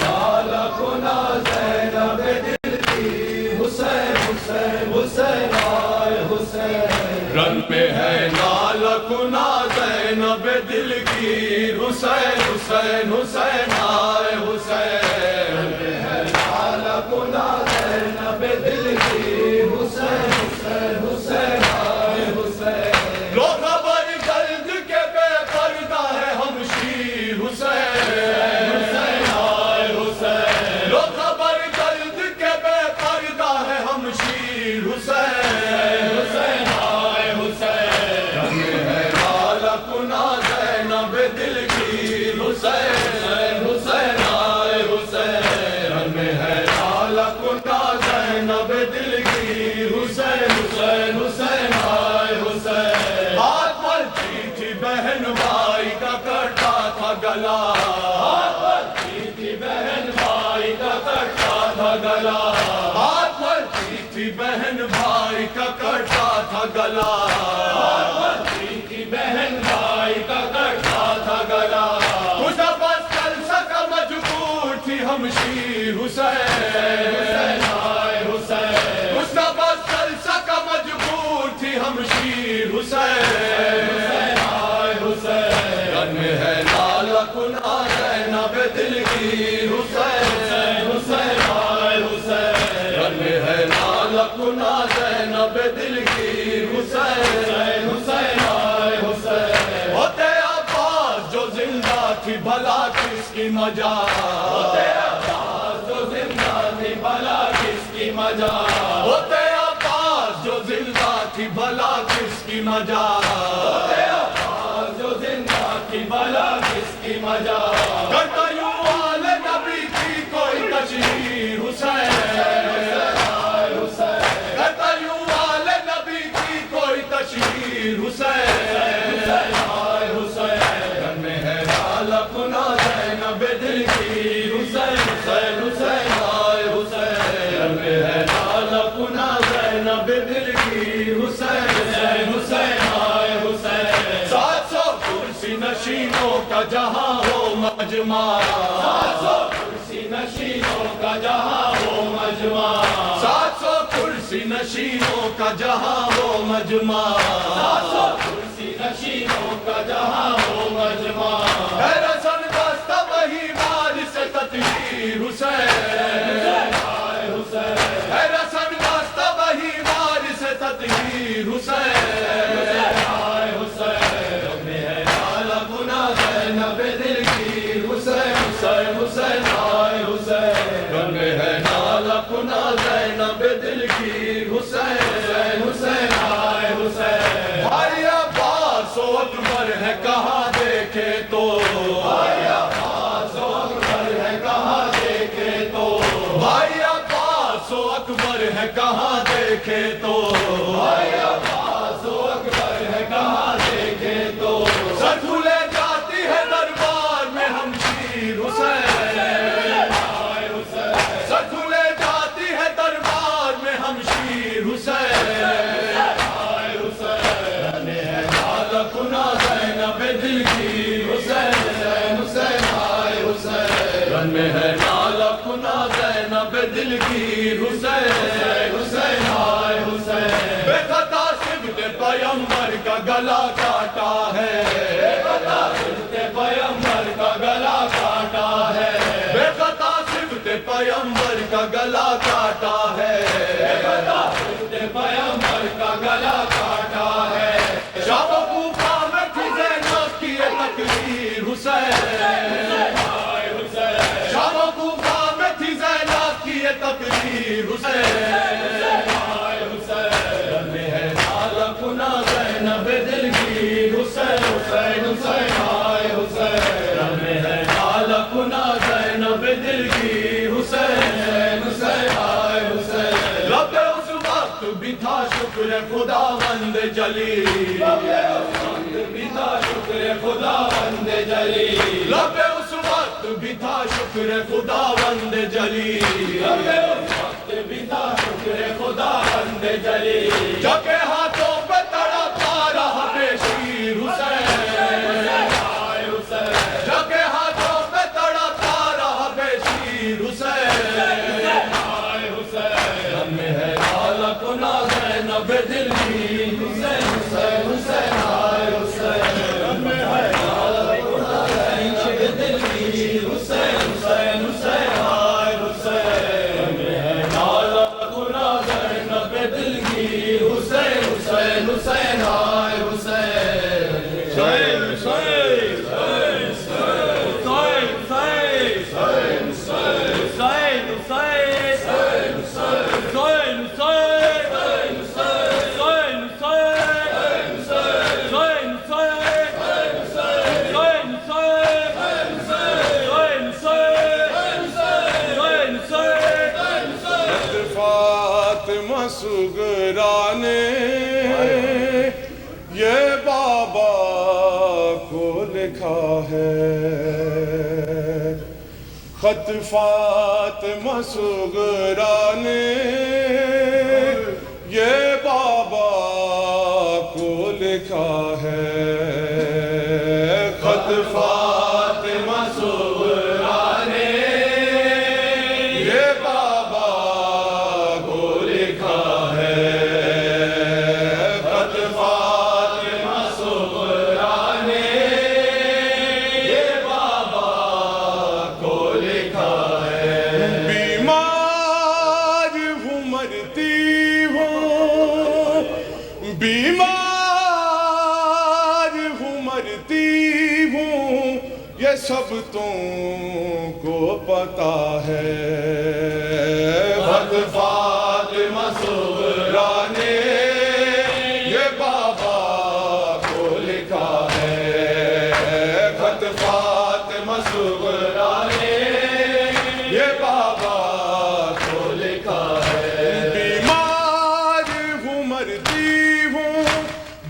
نالا کنا زینب دلگیر حسین حسین حسین آئے حسین رن میں ہے نالا کنا زینب دلگیر حسین حسین حسین آئے حسین نالا کنا زینب دلگیر حسین حسین حسین آئے حسین لو خبر درد کے بے پردہ ہے ہم شیر حسین حسین آئے حسین لو خبر درد کے بے پردہ ہے ہم شیر حسین حسین آئے حسین رن ہے نالا کنا زینب دلگیر حسین حسین آئے حسین رن ہے نالا کنا زینب دلگیر حسین حسین حسین آئے حسین ہاتھ پر تھی بہن بھائی کا کٹا تھا گلا ہاتھ پر تھی بہن بھائی کا کٹا تھا گلا ہاتھ پر تھی بہن بھائی کا کٹا تھا گلا ہاتھ پر تھی بہن بھائی کا کٹا تھا گلا خدا بس چل سکا مجبور تھی ہم شیر حسین حسین آئے حسین خدا بس چل سکا مجبور تھی ہم شیر حسین حسین آئے حسین رن میں ہے نالا کنا زینب دلگیر حسین حسین آئے حسین رن میں ہے نالا کنا زینب دلگیر حسین حسین آئے حسین ہوتے عباس جو زندہ تھی بھلا کس کی مجال ہوتے عباس جو زندہ تھی بھلا کس کی مجال ہوتے عباس جو زندہ تھی بھلا کس کی مجال ہوتے عباس جو زندہ تھی بھلا کس کی مجال کرتا یوں آل نبی کی کوئی تشہیر حسین کرتا یوں آل نبی کی کوئی تشہیر حسین آئے حسین رن میں ہے نالا کنا زینب دلگیر حسین حسین حسین آئے حسین رن میں ہے نالا کنا زینب دلگیر حسین حسین حسین آئے حسین 700 کرسی نشینوں کا جہاں ہو مجمع 700 کرسی نشینوں کا جہاں ہو مجمع 700 کرسی نشینوں کا جہاں ہو مجمع 700 کرسی نشینوں کا جہاں ہو مجمع ہے رسن دستہ وہی وارث تطہیر حسین ہے رسن دستہ وہی وارث تطہیر حسین آئے حسین رن میں ہے نالا کنا زینب دلگیر حسین حسین حسین آئے حسین رن میں ہے نالا کنا زینب دلگیر حسین حسین حسین آئے حسین بھائی عباس و اکبر ہے کہاں دیکھے تو بھائی عباس و اکبر ہے کہاں دیکھے تو بھائی عباس و اکبر ہے کہاں دیکھے تو بھائی عباس و اکبر ہے کہاں دیکھے تو سر کھلے جاتی ہے دربار میں ہم شیر حسین سر کھلے جاتی ہے دربار میں ہم شیر حسین نالا کنا زینب دلگیر حسین حسین حسین آئے حسین رن میں ہے نالا کنا زینب دلگیر حسین حسین آئے حسین بے خطا صبت پیمبر کا گلا کاٹا ہے بے خطا صبت پیمبر کا گلا کاٹا ہے بے خطا صبت پیمبر کا گلا کاٹا ہے بے خطا صبت پیمبر کا گلا کاٹا ہے شام و کوفہ میں تھی زینب کی یہ تقریر حسین دلگیر حسین آئے حسین رن میں ہے نالا کنا زینب دلگیر حسین حسین حسین آئے حسین رن میں ہے نالا کنا زینب دلگیر حسین حسین آئے حسین لب اس وقت بھی تھا شکر خداوند جلیل بھی تھا شکر خداوند جلیل لب اس وقت بھی تھا شکر خداوند جلیل لب اس وقت بھی تھا شکر خداوند جلیل جب کہ ہاتھوں پہ تڑپتا رہا بشیر حسین آئے حسین جب کہ ہاتھوں پہ تڑپتا رہا بشیر حسین آئے حسین رن میں ہے نالا کنا زینب دلگیر حسین حسین حسین آئے حسین رن میں ہے نالا کنا زینب دلگیر حسین حسین حسین آئے حسین رن میں ہے نالا کنا زینب دلگیر حسین حسین حسین آئے حسین حسین حسین فاطمہ صغرا نے یہ بابا کو لکھا ہے خط فاطمہ صغرا نے یہ بابا کو لکھا ہے خط فاطمہ صغرا نے یہ بابا کو لکھا ہے خط فاطمہ صغرا نے یہ بابا کو لکھا ہے بیمار ہوں مرتی ہوں بیمار ہوں مرتی ہوں یہ سب تم کو پتا ہے خط فاطمہ صغرا نے یہ بابا کو لکھا ہے خط فاطمہ صغرا نے یہ بابا کو لکھا ہے بیمار ہوں مرتی ہوں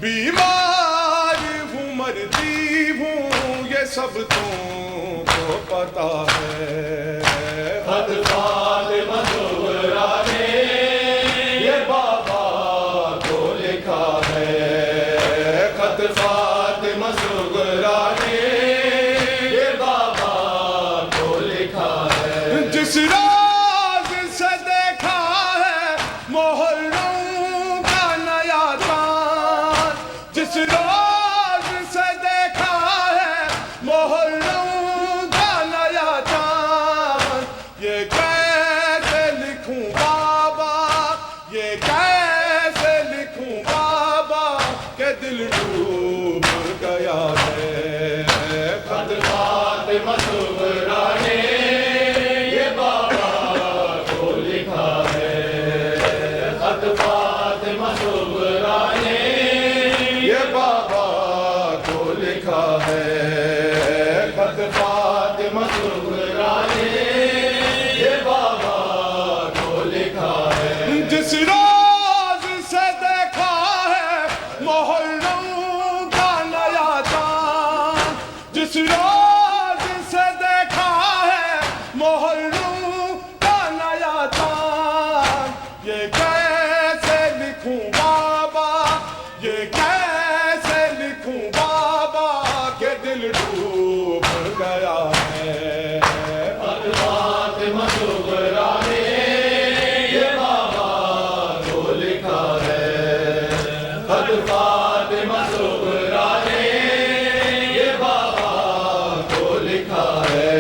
بیمار ہوں مرتی ہوں یہ سب تم کو پتا ہے خط فاطمہ صغرا نے یہ بابا کو لکھا ہے خط فاطمہ صغرا نے یہ بابا کو لکھا ہے جس راز سے دیکھا ہے محرم کا نیا چاند جس راز سے دیکھا ہے محرم کا نیا چاند یہ کیسے لکھوں بابا یہ کیسے لکھوں بابا کہ دل ڈوب گیا ہے خط فاطمہ صغرا نے یہ بابا کو لکھا ہے خط فاطمہ صغرا نے یہ بابا کو لکھا ہے خط فاطمہ صغرا نے یہ بابا کو لکھا ہے جس راز سے دیکھا ہے محرم کا نیا چاند جس راز سے دیکھا ہے محرم کا نیا چاند یہ کیسے لکھوں بابا یہ کیسے لکھوں بابا کہ دل ڈوب گیا ہے خط فاطمہ صغرا نے یہ بابا کو لکھا ہے خط فاطمہ صغرا نے یہ بابا کو لکھا ہے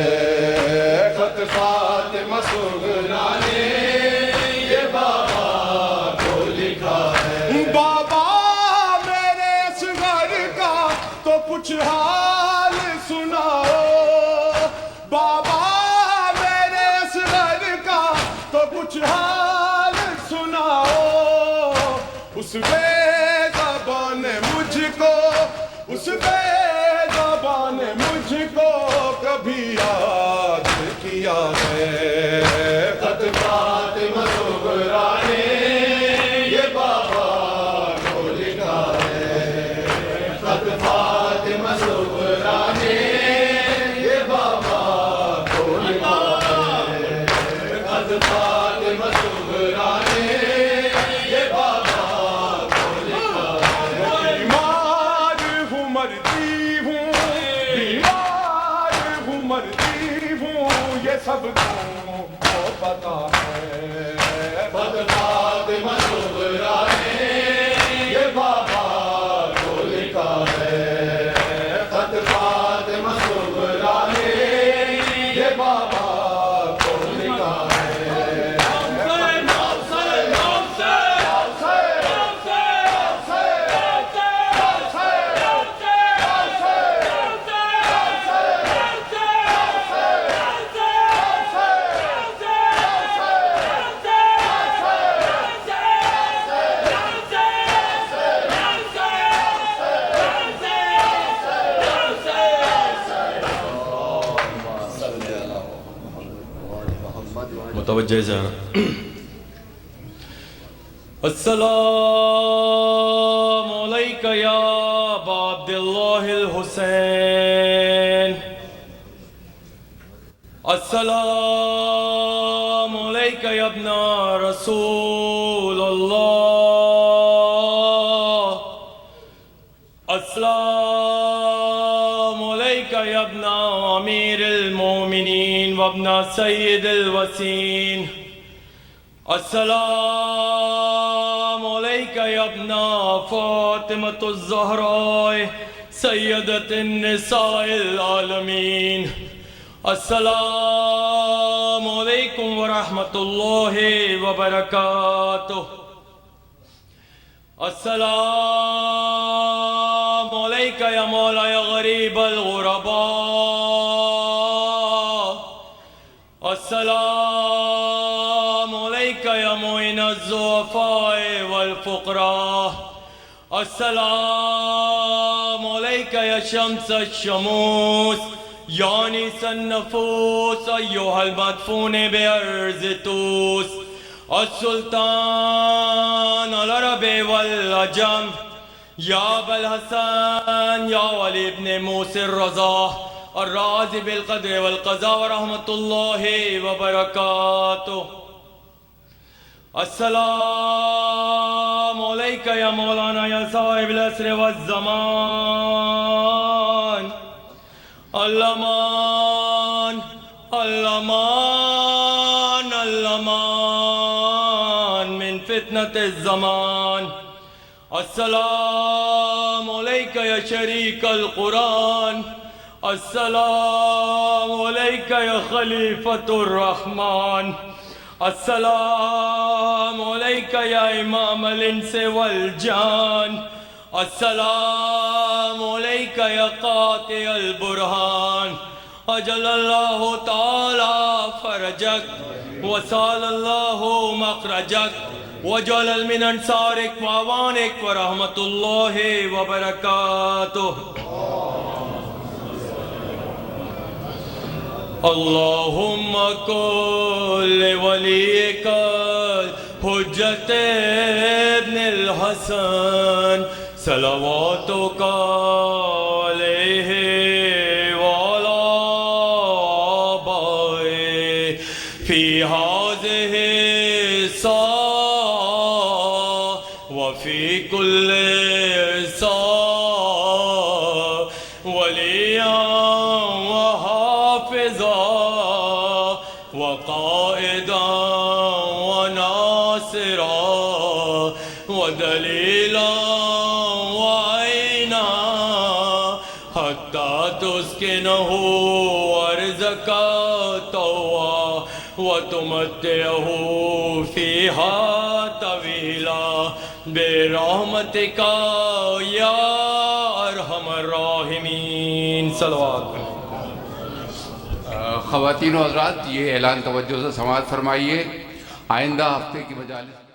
خط فاطمہ صغرا نے یہ بابا کو لکھا ہے بابا میرے اصغر کا تو کچھ حال سناؤ بابا میرے اصغر کا تو کچھ حال لیا ہے خط فاطمہ صغرا نے یہ بابا کو لکھا ہے خط فاطمہ صغرا نے یہ بابا کو لکھا ہے خط فاطمہ صغرا نے یہ بابا کو لکھا ہے بیمار ہوں مرتی ہوں بیمار ہوں مرتی ہوں یہ سب کو پتا ہے خط فاطمہ صغرا نے یہ بابا کو لکھا ہے خط فاطمہ صغرا نے یہ بابا کو لکھا ہے متوجہ ذرا السلام علیکہ یا ابا عبداللہ الحسین السلام علیکہ یا ابن رسول اللہ السلام علیکہ یا ابن امیر المومنین وابن سید الوسین السلام علیکہ یا ابن فاطمۃ الزہراء سیدۃ النساء العالمین السلام علیکم ورحمۃ اللہ وبرکاتہ السلام علیکہ یا مولا غریب الغرباء السلام علیکہ یا معین الضعفاء والفقراء السلام علیکہ یا شمس الشموس یانس النفوس ایہا المدفون بأرض توس السلطان العرب والعجم یا ابا الحسن یا ولی ابن موسی الرضا الرازی بالقدر والقضاء ورحمۃ اللہ وبرکاتہ السلام علیکہ یا مولانا یا صاحب العصر والزمان الامان الامان الامان من فتنة الزمان السلام علیکہ یا شریک القرآن السلام علیکہ یا خلیفۃ الرحمن السلام علیکہ یا امام الانس والجان السلام علیکہ یا قاطع البرہان اجل اللہ تعالی فرجک وصال اللہ مخرجک وجعل من انصارک وعوانک ورحمۃ اللہ وبرکاتہ اللہم کل ولیک حجت ابن الحسن صلواتک علیہ وعلی آبائہ فی هذه الساعة وفی کل ساعة ولیا وقائدا وناصرا ودلیلا وعینا حتی تسکنہ ارضک طوعا وتمتعہ فیہا طویلا برحمتک یا ارحم الراحمین صلوات خواتین و حضرات یہ اعلان توجہ سے سماعت فرمائیے آئندہ ہفتے کی مجالس